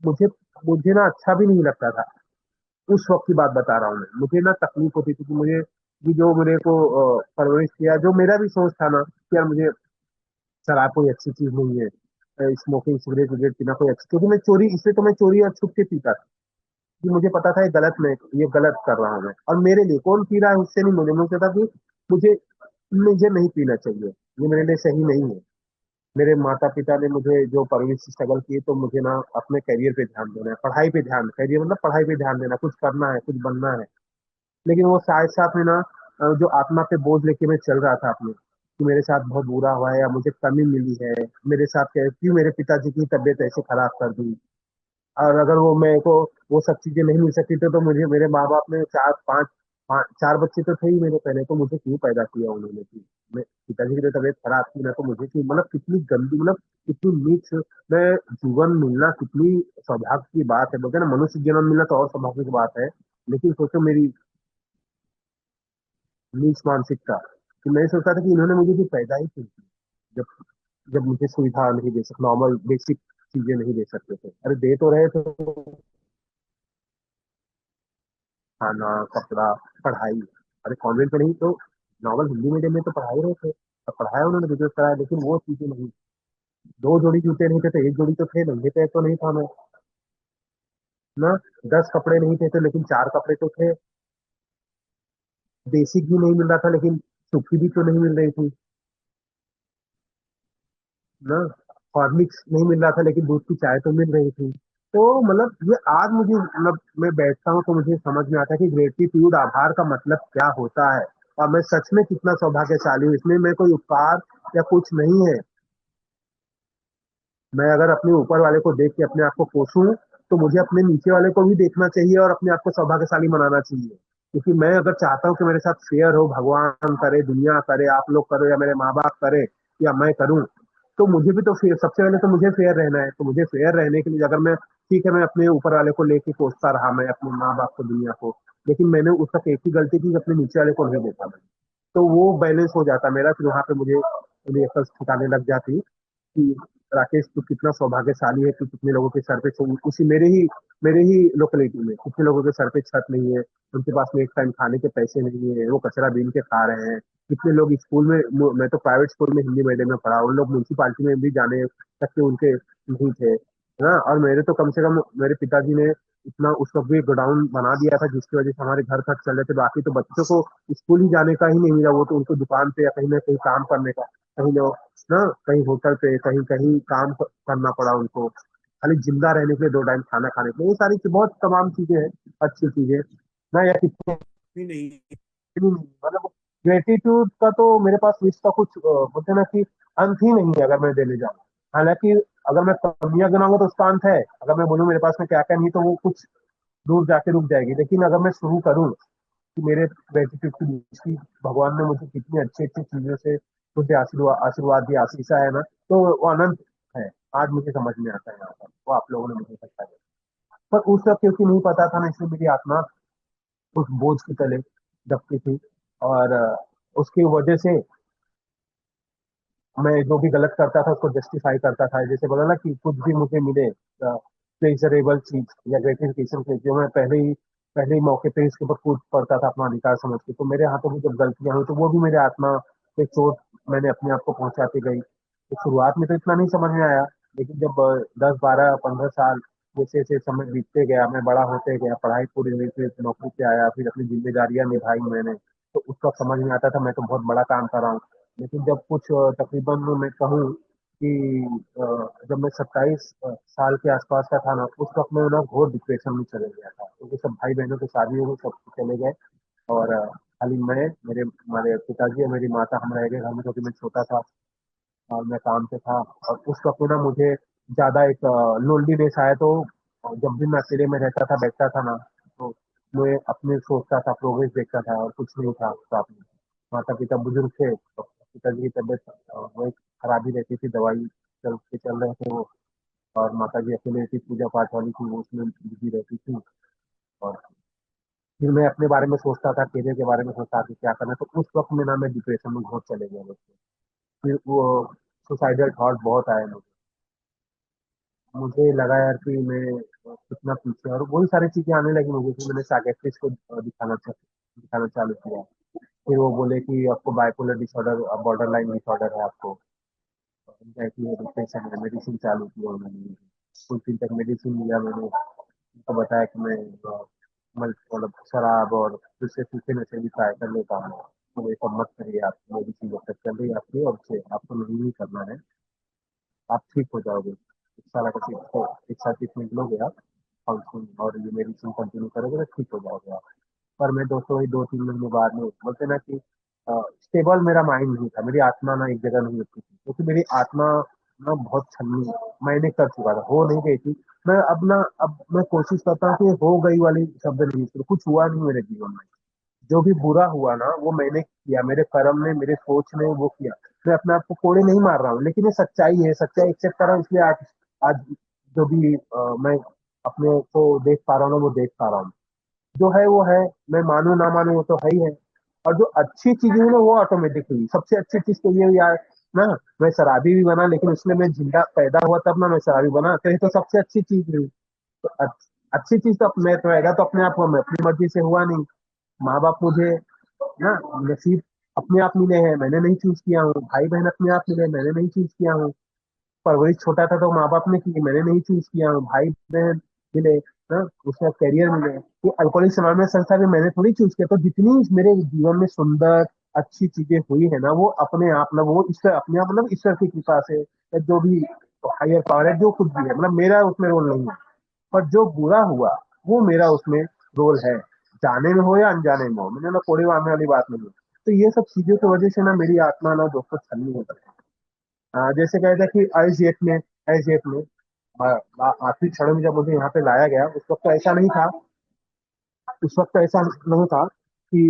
मुझे मुझे ना अच्छा भी नहीं लगता था। उस वक्त की बात बता रहा हूँ मैं, मुझे ना तकलीफ होती थी कि मुझे कि जो मेरे को परवरिश किया, जो मेरा भी सोच था ना कि यार मुझे शराब कोई अच्छी चीज नहीं है, स्मोकिंग सिगरेट विगरेट पीना कोई अच्छी, क्योंकि मैं चोरी, इसलिए तो मैं चोरी और छुप के पीता था कि मुझे पता था ये गलत कर रहा हूँ मैं। और मेरे लिए कौन पी रहा है उससे नहीं, मुझे था कि मुझे मुझे नहीं पीना चाहिए, ये मेरे लिए सही नहीं है। मेरे माता पिता ने मुझे जो परवरिश स्ट्रगल की, तो मुझे ना अपने करियर पे ध्यान देना है, पढ़ाई पे ध्यान, करियर मतलब पढ़ाई पे ध्यान देना, कुछ करना है, कुछ बनना है। लेकिन वो साथ साथ में ना जो आत्मा पे बोझ लेके मैं चल रहा था अपने, कि मेरे साथ बहुत बुरा हुआ है या मुझे कमी मिली है, मेरे साथ क्यों मेरे पिताजी की तबीयत ऐसे खराब कर दी। और अगर वो मेरे को वो सब चीजें नहीं मिल सकती तो मुझे मेरे माँ बाप ने चार बच्चे तो थे ही मेरे पहले, तो मुझे क्यों पैदा किया उन्होंने कि मैं, पिताजी की तो तबीयत खराब थी ना, तो मुझे क्यों, मतलब कितनी गंदी, मतलब कितनी नीच मैं, जीवन मिलना कितनी सौभाग्य की बात है, बोलते हैं ना मनुष्य जन्म मिलना तो और सौभाग्य की बात है। लेकिन सोचो मेरी नीच मानसिकता, कि मैं सोचता था कि इन्होंने मुझे भी पैदा ही क्यों किया, जब जब मुझे सुविधा नहीं दे सकते, नॉर्मल बेसिक चीजें नहीं दे सकते थे, अरे दे तो रहे थे, खाना कपड़ा पढ़ाई। अरे कॉन्वेंट में नहीं तो नॉर्मल हिंदी मीडियम में तो पढ़ा ही रहे थे, अब पढ़ाया उन्होंने, बिजनेस कराया, लेकिन वो चीजें नहीं। 2 जोड़ी जूते नहीं थे तो 1 जोड़ी तो थे, नंगे पैर तो नहीं था मैं ना। 10 कपड़े नहीं थे तो लेकिन 4 कपड़े तो थे। बेसिक भी नहीं मिल रहा था, लेकिन सूखी भी तो नहीं मिल रही थी ना। हॉर्लिक्स नहीं मिल रहा था, लेकिन दूध की चाय तो मिल रही थी। तो मतलब ये आज मुझे, मतलब मैं बैठता हूँ तो मुझे समझ में आता है कि ग्रेटिट्यूड, आभार का मतलब क्या होता है। और मैं सच में कितना सौभाग्यशाली हूँ, इसमें मैं कोई उपकार या कुछ नहीं है। मैं अगर अपने ऊपर वाले को देख के अपने आप को कोसूं, तो मुझे अपने नीचे वाले को भी देखना चाहिए और अपने आप को सौभाग्यशाली मनाना चाहिए। क्योंकि मैं अगर चाहता हूँ कि मेरे साथ फेयर हो, भगवान करे, दुनिया करे, आप लोग करो, या मेरे माँ बाप करे, या मैं करूँ, तो मुझे भी तो फेयर, सबसे पहले तो मुझे फेयर रहना है। तो मुझे फेयर रहने के लिए अगर मैं, ठीक है, मैं अपने ऊपर वाले को लेके कोसता रहा, मैं अपने माँ बाप को, दुनिया को, लेकिन मैंने उस तक एक ही गलती की कि अपने नीचे वाले को नहीं देखा मैंने। तो वो बैलेंस हो जाता मेरा, फिर वहां पे मुझे मेरी अकल ठिकाने लग जाती कि राकेश तू कितना सौभाग्यशाली है, तू कितने लोगों के सर पे उसी मेरे ही लोकेलिटी में कितने लोगों के सर पे छत नहीं है, उनके पास में एक टाइम खाने के पैसे नहीं है, वो कचरा बीन के खा रहे हैं। कितने लोग स्कूल में, मैं तो प्राइवेट स्कूल में हिंदी मीडियम में पढ़ा, उन लोग म्यूनसिपालिटी में भी जाने तक के उनके नहीं थे, है ना। और मेरे तो कम से कम मेरे पिताजी ने इतना उस वक्त भी गोडाउन बना दिया था, जिसकी वजह से हमारे घर खर्च चल रहे थे। बाकी तो बच्चों को स्कूल ही जाने का ही नहीं मिला, वो तो उनको दुकान पे या कहीं ना कहीं काम करने का, कहीं लोग ना, कहीं होटल पे, कहीं कहीं काम करना पड़ा उनको, खाली जिंदा रहने के लिए, 2 टाइम खाना खाने के लिए। ये सारी बहुत तमाम चीजें हैं, अच्छी चीजें ना, या कितनी नहीं, इतनी नहीं, मतलब ग्रेटिट्यूड का तो मेरे पास इसका कुछ बोलते हैं ना कि अंत ही नहीं है अगर मैं देने जाऊँ। हालांकि अगर मैं कमियां गिनाऊंगा तो उसका अंत है, अगर मैं बोलूँ मेरे पास में क्या क्या नहीं, तो वो कुछ दूर जाके रुक जाएगी। लेकिन अगर मैं शुरू करूँ कि मेरे ग्रेटिट्यूड की लिस्ट, भगवान ने मुझे कितनी अच्छी अच्छी चीजों से मुझे आशीर्वाद आशीर्वाद दिया, आशीषा है ना, तो वो अनंत है। आज मुझे समझ में आता है यहाँ पर, वो आप लोगों ने मुझे बताया। पर उस वक्त क्योंकि नहीं पता था ना, इसलिए मेरी आत्मा उस बोझ के तले दबती थी। और उसकी वजह से मैं जो भी गलत करता था उसको जस्टिफाई करता था, जैसे बोला ना कि कुछ भी मुझे मिले प्लेजरेबल चीज या ग्रेटिफिकेशन के, जो मैं पहले ही मौके पे इसके ऊपर कूद पड़ता था अपना अधिकार समझ के, तो मेरे हाथों में जब गलतियां हुई तो वो भी मेरे आत्मा पे चोट मैंने अपने आप को पहुंचाती गई। तो शुरुआत में तो इतना नहीं समझ में आया, लेकिन जब 10 12 15 साल जैसे जैसे समय बीतते गया, मैं बड़ा होते गया, पढ़ाई पूरी हुई, फिर नौकरी पे आया, फिर अपनी जिम्मेदारियां निभाई मैंने, तो उस वक्त समझ में आता था मैं तो बहुत बड़ा काम कर रहा हूँ। लेकिन जब कुछ तकरीबन मैं कहूँ कि जब मैं 27 साल के आसपास का था ना, उस वक्त मैं ना घोर डिप्रेशन में चले गया था, क्योंकि सब भाई बहनों की शादी हो गई, सब चले गए। और खाली मैं, मेरे हमारे पिताजी और मेरी माता, हम रह गए घर में, क्योंकि मैं छोटा था और मैं काम पे था। और उस वक्त में ना मुझे ज्यादा एक लोनलीनेस आया, तो जब भी मैं अकेले में रहता था, बैठता था ना, तो मैं अपने सोचता था, प्रोग्रेस देखता था, और कुछ नहीं था साथ में। माता पिता बुजुर्ग थे, तो पिताजी की तबीयत वही खराबी रहती थी, दवाई चलते चल रहे थे वो। और माता जी अकेले थी, पूजा पाठ वाली थी, वो उसमें बिजी रहती थी। और फिर मैं अपने बारे में सोचता था, करियर के बारे में सोचता था कि क्या करना है। तो उस वक्त में ना मैं डिप्रेशन में बहुत चले गया मुझसे। फिर वो सुसाइडल थॉट बहुत आए मुझे। मुझे लगा यार कि मैं कितना पीछे, और वही सारी चीजें आने लगी मुझे कि मैंने साइकियाट्रिस्ट को दिखाना चालू किया। फिर वो बोले कि आपको bipolar disorder, border line disorder है आपको, एंजाइटी है, डिप्रेशन है। मेडिसिन चालू किया उन्होंने, कुछ दिन तक मेडिसिन लिया मैंने। उनको बताया कि मैं मतलब शराब और दूसरे सूखे नशे भी ट्राई कर लेता हूँ। तो ये सब मत करिए, आप मेडिसिन जब तक चल रही है आपकी, और उसे आपको नहीं करना है, आप ठीक हो जाओगे। एक साल का एक साथ ट्रीटमेंट लोगे आप, काउंसलिंग और ये मेडिसिन कंटिन्यू करोगे तो ठीक हो जाओगे आप। पर मैं दोस्तों वही 2-3 महीने बाद में बोलते ना कि स्टेबल मेरा माइंड नहीं था, मेरी आत्मा ना एक जगह नहीं रुकती थी, क्योंकि मेरी आत्मा ना बहुत छलनी, मैंने कर चुका था, हो नहीं गई थी। अब मैं कोशिश करता हूँ कि हो गई वाली शब्द नहीं, कुछ हुआ नहीं मेरे जीवन में। जो भी बुरा हुआ ना वो मैंने किया, मेरे कर्म ने, मेरे सोच ने वो किया। मैं अपने आप को कोड़े नहीं मार रहा हूँ, लेकिन ये सच्चाई है, सच्चाई एक्सेप्ट कर रहा हूँ। इसलिए आज जो भी मैं अपने को देख पा रहा हूँ ना, वो देख पा रहा हूँ। जो है वो है, मैं मानू ना मानू वो तो है ही है। और जो अच्छी चीजें हुई ना वो ऑटोमेटिक हुई। सबसे अच्छी चीज तो ये हुई यार ना, मैं शराबी भी बना, लेकिन उसमें मैं जिंदा पैदा हुआ तब ना मैं शराबी बना, तो ये तो सबसे अच्छी चीज हुई। तो अच्छी चीज तो मैं तो आएगा तो अपने आप को, मैं अपनी मर्जी से हुआ नहीं। माँ बाप मुझे ना नसीब अपने आप मिले हैं, मैंने नहीं चूज किया हूँ। भाई बहन अपने आप मिले, मैंने नहीं चूज किया हूँ। परवरिश छोटा था तो माँ बाप ने की, मैंने नहीं चूज किया हूँ। भाई बहन मिले ना, उसमें करियर मिले। ये अल्कोहलिक समाज संस्था भी मैंने थोड़ी चूज किया। तो जितनी मेरे जीवन में सुंदर अच्छी चीजें हुई है ना, वो अपने आप, मतलब वो ईश्वर अपने आप, मतलब ईश्वर की कृपा से, या जो भी हायर पावर है, जो कुछ भी है, मतलब मेरा उसमें रोल नहीं है। पर जो बुरा हुआ वो मेरा उसमें रोल है, जाने में हो या अनजाने में हो। मैंने ना कोड़े मारने वाली बात नहीं है। तो ये सब चीजों की वजह से ना मेरी आत्मा ना दोस्तों छलनी हो सकती है। जैसे कहते हैं कि एसडीएफ में आखिरी क्षण में जब मुझे यहाँ पे लाया गया, उस वक्त तो ऐसा नहीं था। उस वक्त तो ऐसा नहीं था कि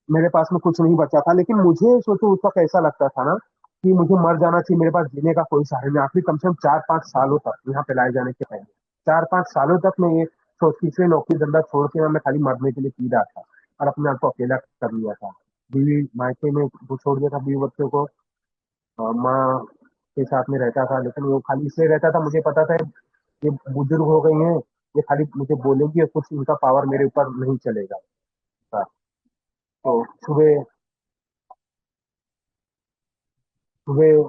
मेरे पास में कुछ नहीं बचा था, लेकिन मुझे सोचो उस वक्त ऐसा लगता था ना कि मुझे मर जाना चाहिए, मेरे पास जीने का कोई सहारा नहीं। आखिरी कम से कम 4-5 सालों तक, यहाँ पे लाए जाने के पहले 4-5 सालों तक मैं ये सोच के इसलिए नौकरी धंधा छोड़ के मैं खाली मरने के लिए पी रहा था, और अपने आप को अकेला कर लिया था। बीवी मायके में वो छोड़ दिया था, बीवी बच्चों को। माँ के साथ में रहता था, लेकिन वो खाली इसलिए रहता था, मुझे पता था ये बुजुर्ग हो गई हैं, ये खाली मुझे बोलेगी और कुछ इनका पावर मेरे ऊपर नहीं चलेगा। हाँ, तो सुबह सुबह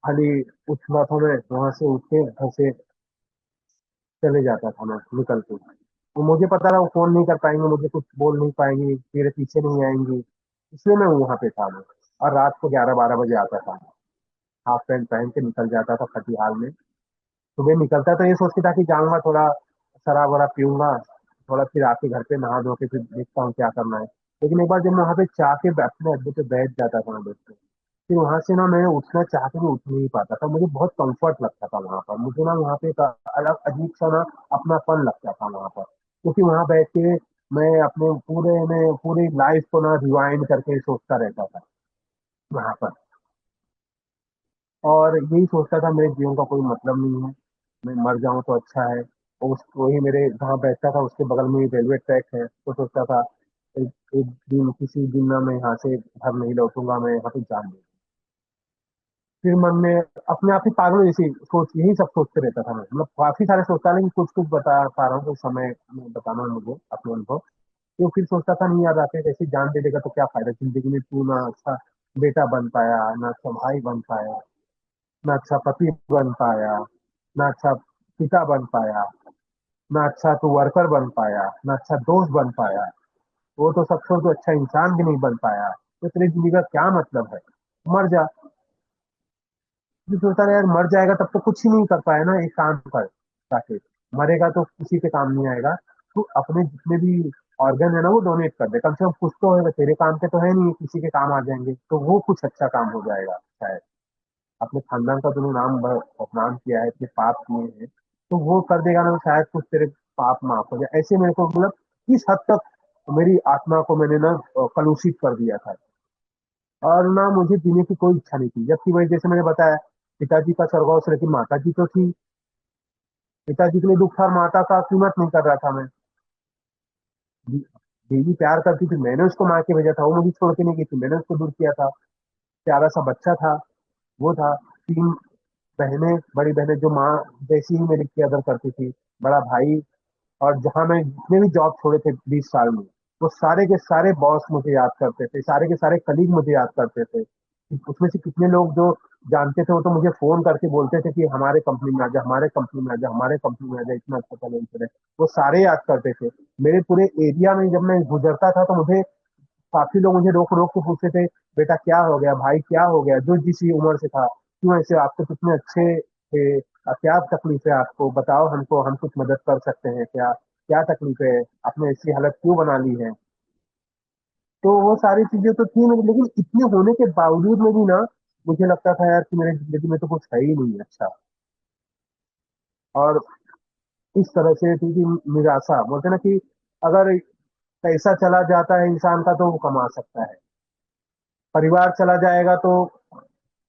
खाली उठना था, मैं वहां से उठ के घर से चले जाता था, मैं निकल के। तो मुझे पता था वो फोन नहीं कर पाएंगे, मुझे कुछ बोल नहीं पाएंगे, मेरे पीछे नहीं आएंगे, इसलिए मैं वहां पे था मैं। और रात को 11-12 बजे आता था, हाफ पैंट पहन के निकल जाता था खटी हाल में। सुबह निकलता तो ये सोच के था कि जाऊंगा थोड़ा शराब वराब पीऊंगा, थोड़ा फिर आके घर पे नहा धो के फिर देखता हूँ क्या करना है। लेकिन एक बार जब मैं वहां पे चाह के अपने अड्डे पे बैठ जाता था ना दोस्तों, फिर वहां से ना मैं उठना चाह के भी उठ नहीं पाता था। मुझे बहुत कंफर्ट लगता था वहां पर, मुझे ना वहां पे एक अलग अजीब सा ना अपनापन लगता था वहां पर, क्योंकि वहां बैठ के मैं अपने पूरी लाइफ को ना रिवाइंड करके सोचता रहता था वहां पर। और यही सोचता था मेरे जीवन का कोई मतलब नहीं है, मैं मर जाऊं तो अच्छा है। और उस वही मेरे जहाँ बैठता था उसके बगल में ही रेलवे ट्रैक है, तो सोचता था एक एक दिन किसी दिन ना मैं यहाँ से घर नहीं लौटूंगा, मैं यहाँ पे जान दूंगा। फिर मन में अपने आप ही पागल जैसी सोच, यही सब सोचते रहता था मैं, मतलब काफी सारे सोचता, लेकिन कुछ कुछ बता पा रहा हूँ, कुछ समय में बताना है मुझे अपने अनुभव। तो फिर सोचता था नहीं यार, आके कैसे जान दे देगा तो क्या फायदा, जिंदगी में तू ना अच्छा बेटा बन पाया, ना अच्छा भाई बन पाया, ना अच्छा पति बन पाया, ना अच्छा पिता बन पाया, ना अच्छा तू वर्कर बन पाया, ना अच्छा दोस्त बन पाया, वो तो सब छोड़, तो अच्छा इंसान भी नहीं बन पाया, तो तेरी जिंदगी का क्या मतलब है, मर जा। जो सोचता है यार मर जाएगा तब तो कुछ ही नहीं कर पाया ना, एक काम कर जाके, मरेगा तो किसी के काम नहीं आएगा। तू अपने जितने भी ऑर्गन है ना वो डोनेट कर दे, कम से कम कुछ तो होगा, तेरे काम के तो है नहीं, किसी के काम आ जाएंगे, तो वो कुछ अच्छा काम हो जाएगा शायद। अपने खानदान का तूने बदनाम किया है, इतने पाप किए हैं, तो वो कर देगा ना, तो शायद कुछ तेरे पाप माफ हो जाए। ऐसे मेरे को मतलब इस हद तक मेरी आत्मा को मैंने ना कलुषित कर दिया था। और ना मुझे जीने की कोई इच्छा नहीं थी, जबकि वही जैसे मैंने बताया पिताजी का स्वर्गवास, लेकिन माता जी तो थी। पिताजी के लिए दुख था और माता का कीमत नहीं कर रहा था मैं। दी- देवी प्यार करती थी, मैंने उसको मार के भेजा था, वो मुझे छोड़ के नहीं गई थी, मैंने उसको दूर किया था। प्यारा सा बच्चा था, वो था। तीन बहनें, बड़ी बहनें जो माँ जैसी ही मेरी की कदर करती थी। बड़ा भाई। और जहां मैं जितने भी जॉब छोड़े थे 20 साल में, वो सारे के सारे बॉस मुझे याद करते थे, सारे के सारे कलीग मुझे याद करते थे। उसमें से कितने लोग जो जानते थे वो तो मुझे फोन करके बोलते थे कि हमारे कंपनी में आ जा, हमारे कंपनी में आ जा, हमारे कंपनी में आ जा, इतना अच्छा टैलेंट है। वो सारे याद करते थे। मेरे पूरे एरिया में जब मैं गुजरता था तो मुझे काफी लोग मुझे रोक रोक के पूछते थे, बेटा क्या हो गया, भाई क्या हो गया, जो जिस उम्र से था क्यों ऐसे, आप तो कितने अच्छे थे, क्या तकलीफ है आपको, बताओ हमको, हम कुछ मदद कर सकते हैं क्या, क्या तकलीफ है, आपने ऐसी हालत क्यों बना ली है। तो वो सारी चीजें तो थी मेरी, लेकिन इतने होने के बावजूद में भी ना, मुझे लगता था यार कि मेरे जिंदगी में तो कुछ है ही नहीं अच्छा। और इस तरह से थी कि निराशा, बोलते ना कि अगर पैसा चला जाता है इंसान का तो वो कमा सकता है, परिवार चला जाएगा तो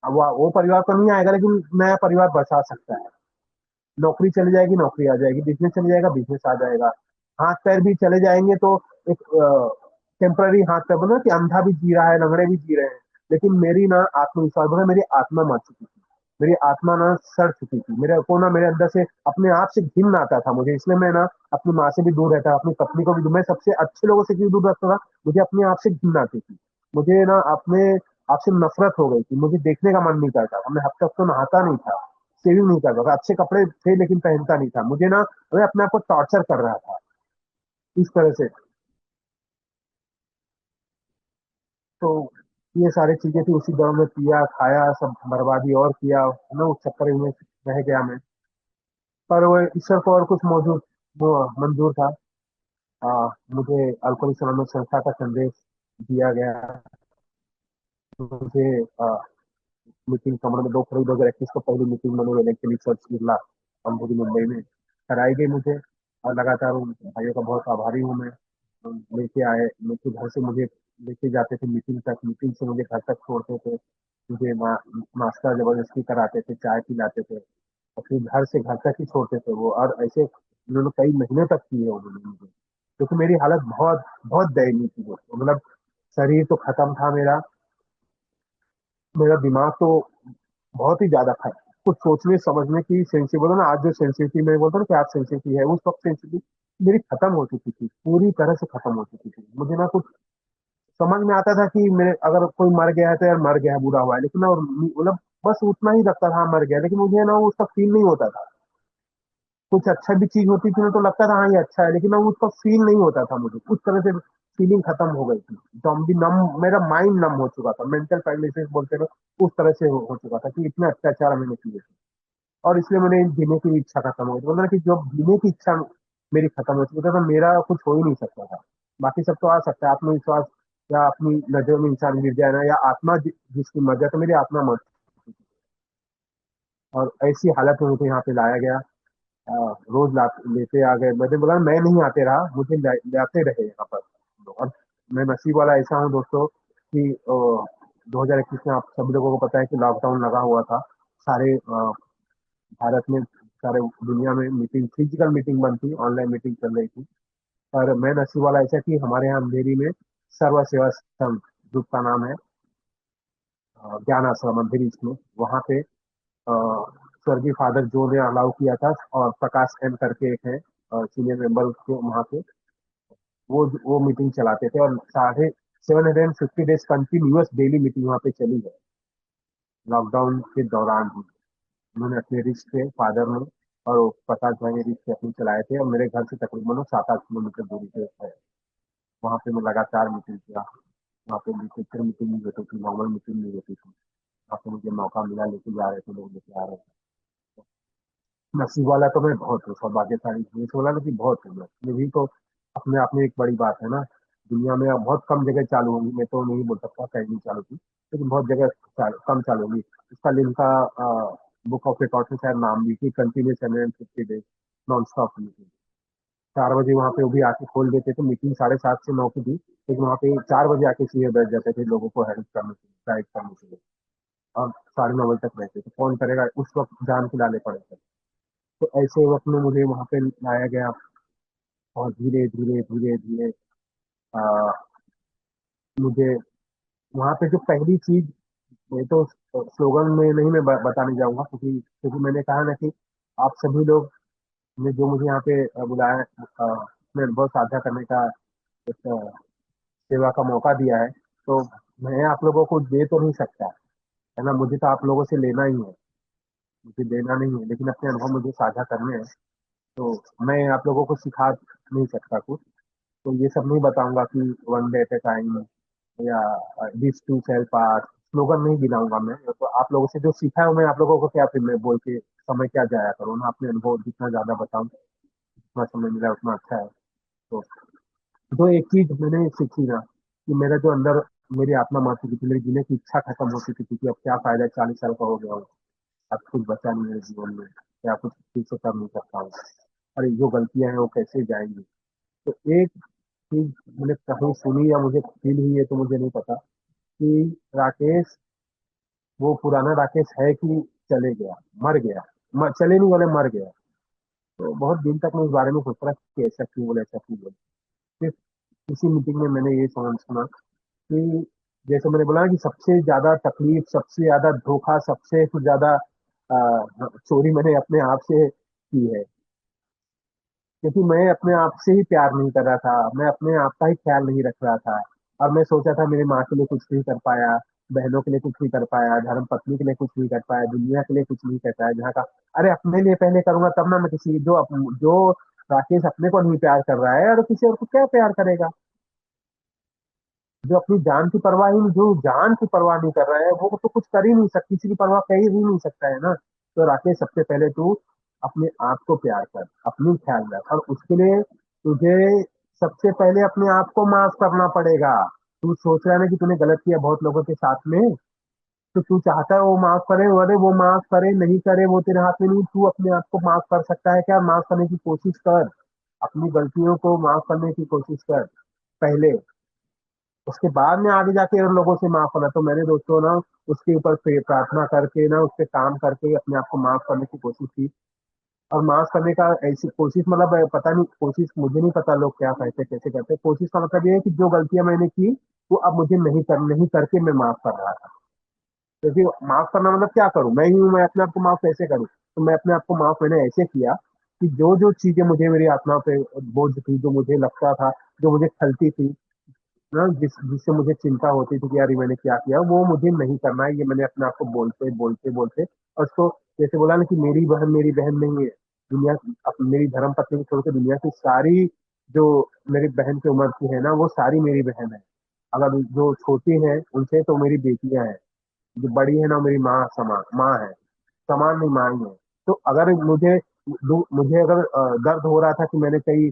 अब वो परिवार तो नहीं आएगा लेकिन नया परिवार बसा सकता है। नौकरी चली जाएगी, नौकरी आ जाएगी, बिजनेस चली जाएगा, बिजनेस आ जाएगा। हाथ पैर भी चले जाएंगे तो एक टेम्पररी हाथ पैर, बोलो कि अंधा भी जी रहा है, लंगड़े भी जी रहे हैं। लेकिन मेरी ना आत्मविश्वास, बोला मेरी आत्मा मर चुकी थी, मेरी आत्मा ना सड़ चुकी थी, मेरे को ना मेरे अंदर से अपने आप से घिन आता था मुझे, इसलिए मैं ना अपनी माँ से भी दूर रहता, अपनी पत्नी को भी दूर, मैं सबसे अच्छे लोगों से क्यों दूर रखता था, मुझे अपने आप से घिन आती थी। मुझे ना अपने आप से नफरत हो गई थी, मुझे देखने का मन नहीं करता था, मैं हफ्ते हफ्ते नहाता नहीं था, सेविंग नहीं करता था, अच्छे कपड़े थे लेकिन पहनता नहीं था, मुझे ना, मैं अपने आप को टॉर्चर कर रहा था इस तरह से। तो ये सारी चीजें थी, उसी दौर में पिया खाया सब बर्बादी और किया है ना, उस चक्कर में रह गया मैं। पर वो ईश्वर को और कुछ मौजूद, वो मंजूर था। मुझे अल्कोहलिक्स अनोनिमस संस्था का संदेश दिया गया। मुझे मीटिंग कमरे में 2 फरवरी 2021 को पहली मीटिंग मैंने इलेक्ट्रॉनिक सर्च किया अंबुरी मुंबई में कराई गई मुझे। और लगातार उन भाइयों का बहुत आभारी हूँ मैं। लेके आए, लेके घर से मुझे लेके जाते थे मीटिंग तक, मीटिंग से मुझे घर तक छोड़ते थे, मुझे नाश्ता जबरदस्ती कराते थे, चाय पिलाते थे, और फिर घर तक ही छोड़ते थे वो। और ऐसे उन्होंने कई महीने तक किए उन्होंने मुझे, क्योंकि मेरी हालत बहुत बहुत दयनीय थी दोस्तों। मतलब शरीर तो खत्म था मेरा, मेरा दिमाग तो बहुत ही ज्यादा था, कुछ सोचने समझने की सेंसिटिव ना, आज जो सेंसिटिव मैं बोलता हूँ कि आज सेंसिटिव है, उस वक्त सेंसिटिव मेरी खत्म हो चुकी थी, पूरी तरह से खत्म हो चुकी थी। मुझे ना कुछ समझ में आता था कि मेरे अगर कोई मर गया है तो यार मर गया है, बुरा हुआ है, लेकिन ना मतलब बस उतना ही लगता था, हाँ मर गया, लेकिन मुझे ना वो उसका फील नहीं होता था। कुछ अच्छा भी चीज होती थी ना तो लगता था हाँ ये अच्छा है, लेकिन ना उसका फील नहीं होता था मुझे, उस तरह से फीलिंग खत्म हो गई थी। जॉम्बी नम, मेरा माइंड नम हो चुका था, मेंटल पैरालिसिस बोलते हैं, उस तरह से हो चुका था कि इतने अत्याचार मैंने किए थे। और इसलिए मैंने जीने की इच्छा खत्म हो गई, मतलब कि जब जीने की इच्छा मेरी खत्म हो चुकी थी तो मेरा कुछ हो ही नहीं सकता था। बाकी सब तो आ सकता है, आत्मविश्वास या अपनी नजरों में इंसान गिर जाए ना, या आत्मा जिसकी मर जाए, तो मेरी आत्मा मर चुकी थी। और ऐसी हालत में मुझे यहाँ पे लाया गया। रोज लेते आ गए, मैंने बोला मैं नहीं आते रहा, मुझे लाते रहे यहाँ पर। और मैं नसीब वाला ऐसा हूँ दोस्तों कि 2021 में आप सभी लोगों को पता है कि लॉकडाउन लगा हुआ था। सारे भारत में, सारे दुनिया में मीटिंग, फिजिकल मीटिंग बंद थी, ऑनलाइन मीटिंग चल रही थी। पर मैं नसीब वाला ऐसा कि हमारे यहाँ अंधेरी में सर्व सेवा संघ ग्रुप का नाम है, ज्ञान आश्रम अंधेरी में, वहाँ पे स्वर्गीय फादर जो ने अलाउ किया था, और प्रकाश एम करके एक है सीनियर मेंबर उसके वहाँ पे, वो मीटिंग चलाते थे, और 750 डेज कंटिन्यूअस डेली मीटिंग वहाँ पे चली है लॉकडाउन के दौरान ही। उन्होंने अपने रिस्क पे, फादर ने और वो प्रकाश भाई ने रिस्क पे अपनी चलाए थे, और मेरे घर से तकरीबन 7-8 किलोमीटर दूरी पे है। वहाँ पे मैं लगातार मीटिंग किया। वहाँ पे लिटरेचर मीटिंग नहीं होती थी, नॉर्मल मीटिंग नहीं होती थी। वहाँ पे मुझे मौका मिला, लेके जा रहे थे लोग, लेके आ रहे थे। नसीब वाला तो मैं बहुत हूँ, सौभाग्यशाली हूँ, बोला ना कि बहुत हूँ मैं, ये भी तो अपने आप में एक बड़ी बात है ना। दुनिया में अब बहुत कम जगह चालू होगी, मैं तो नहीं बोल सकता कहीं नहीं चालू थी, लेकिन बहुत जगह कम चालू होगी। इसका लिंक का बुक ऑफ रिकॉर्ड में शायद नाम भी कि continue 750 days non stop meeting. 4 बजे वहाँ पे वो भी आके खोल देते थे, मीटिंग 7:30 से 9 की थी, लेकिन वहाँ पे 4 बजे आके सीधे बैठ जाते थे लोगों को हेल्प करने के लिए, गाइड करने के लिए। और 9:30 तक रहते, तो कौन करेगा, उस वक्त जान के लाले पड़े थे। तो ऐसे वक्त में मुझे वहां पे लाया गया, और धीरे धीरे धीरे धीरे आ, मुझे वहां पे जो पहली चीज, ये तो स्लोगन में नहीं मैं बताने जाऊंगा, क्योंकि क्योंकि मैंने कहा ना कि आप सभी लोग ने जो मुझे यहाँ पे बुलाया, अपने अनुभव साझा करने का एक सेवा का मौका दिया है, तो मैं आप लोगों को दे तो नहीं सकता, है ना, मुझे तो आप लोगों से लेना ही है, मुझे देना नहीं है, लेकिन अपने अनुभव मुझे साझा करने हैं। तो मैं आप लोगों को सिखा नहीं सकता कुछ, तो ये सब नहीं बताऊंगा कि one day at a time या this too self art, slogan नहीं गिनाऊंगा मैं, तो आप लोगों से जो सीखा है मैं आप लोगों को क्या फिर मैं बोल के समय क्या जाया करूँ ना, अपने अनुभव जितना ज्यादा बताऊं, जितना समय मिला उतना अच्छा है। तो जो एक चीज मैंने सीखी ना, कि मेरा जो अंदर मेरी आत्मा मर चुकी थी, मेरी जीने की इच्छा खत्म हो चुकी थी, कि अब क्या फायदा है, 40 साल का हो गया हूँ, अब कुछ बचा नहीं मेरे जीवन में, क्या कुछ ठीक से कर नहीं सकता हूँ, अरे जो गलतियां हैं वो कैसे जाएंगी। तो एक चीज मैंने कहीं सुनी या मुझे फील हुई है, तो मुझे नहीं पता कि राकेश वो पुराना राकेश है कि चले गया, मर गया, चले नहीं वाले मर गया। तो बहुत दिन तक मैं इस बारे में सोच रहा कि ऐसा क्यों बोले, ऐसा क्यों बोले। फिर किसी मीटिंग में मैंने ये समझ सुना कि जैसे मैंने बोला कि सबसे ज्यादा तकलीफ, सबसे ज्यादा धोखा, सबसे ज्यादा चोरी मैंने अपने आप से की है, क्योंकि मैं अपने आप से ही प्यार नहीं कर रहा था, मैं अपने आप का ही ख्याल नहीं रख रहा था। और मैं सोचा था मेरी माँ के लिए कुछ नहीं कर पाया, बहनों के लिए कुछ नहीं कर पाया, धर्म पत्नी के लिए कुछ नहीं कर पाया, दुनिया के लिए कुछ नहीं कर पाया, जहाँ का अरे अपने लिए पहले करूंगा तब ना, मैं किसी जो राकेश अपने को नहीं प्यार कर रहा है और किसी और को क्या प्यार करेगा। जो अपनी जान की परवाह ही नहीं, जो जान की परवाह नहीं कर रहा है वो तो कुछ कर ही नहीं सकता, किसी की परवाह कर ही नहीं सकता है ना। तो राकेश सबसे पहले तू अपने आप को प्यार कर, अपनी ख्याल रख, और उसके लिए तुझे सबसे पहले अपने आप को माफ करना पड़ेगा। तू सोच रहा है ना कि तूने गलत किया बहुत लोगों के साथ में, तो तू चाहता है वो माफ करे, अरे वो माफ करे नहीं करे वो तेरे हाथ में नहीं, तू अपने आप को माफ कर सकता है क्या, माफ करने की कोशिश कर, अपनी गलतियों को माफ करने की कोशिश कर पहले, उसके बाद में आगे जाके और लोगों से माफ करना। तो मैंने दोस्तों ना उसके ऊपर प्रार्थना करके ना, उस पर काम करके अपने आप को माफ करने की कोशिश की। और माफ करने का ऐसी कोशिश मतलब पता नहीं, कोशिश मुझे नहीं पता लोग क्या कहते कैसे करते, कोशिश का मतलब ये है कि जो गलतियां मैंने की वो अब मुझे नहीं करके मैं माफ कर रहा था। क्योंकि माफ करना मतलब क्या करूं, मैं ही हूं, मैं अपने आप को माफ कैसे करूं। तो मैं अपने आप को माफ मैंने ऐसे किया कि जो जो चीजें मुझे मेरी आत्मा पे बोझ थी, जो मुझे लगता था, जो मुझे खलती थी ना, जिससे मुझे चिंता होती थी कि यार ये मैंने क्या किया, वो मुझे नहीं करना है, ये मैंने अपने आप को बोलते बोलते बोलते, और उसको जैसे बोला ना कि मेरी बहन नहीं है दुनिया, मेरी धर्म पत्नी को छोड़ के दुनिया की सारी जो मेरी बहन की उम्र की है ना, वो सारी मेरी बहन है। अगर जो छोटी है उनसे तो मेरी बेटियां हैं, जो बड़ी है ना मेरी माँ समान माँ है, समान नहीं माँ ही है। तो अगर मुझे अगर दर्द हो रहा था कि मैंने कई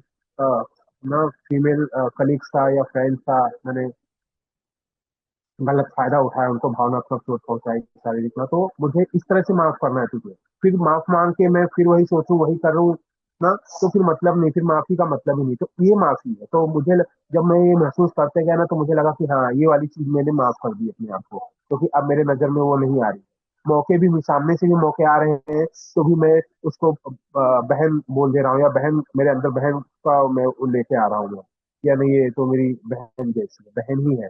ना फीमेल कलीग्स का या फ्रेंड्स का मैंने गलत फायदा उठाया, उनको भावनात्मक चोट पहुंचाई शारीरिक में, तो मुझे इस तरह से माफ करना है तुझे। फिर माफ मांग के मैं फिर वही सोचूं वही करूं ना, तो फिर मतलब नहीं, फिर माफी का मतलब ही नहीं, तो ये माफी है। तो जब मैं ये महसूस करते गया ना, तो मुझे लगा कि हाँ ये वाली चीज मैंने माफ कर दी अपने आप को, क्योंकि अब मेरे नजर में वो नहीं आ रही। मौके भी सामने से भी मौके आ रहे हैं, तो भी मैं उसको बहन बोल दे रहा हूँ, या बहन मेरे अंदर बहन का मैं लेके आ रहा हूँ मैं, या नहीं ये तो मेरी बहन जैसी है, बहन ही है,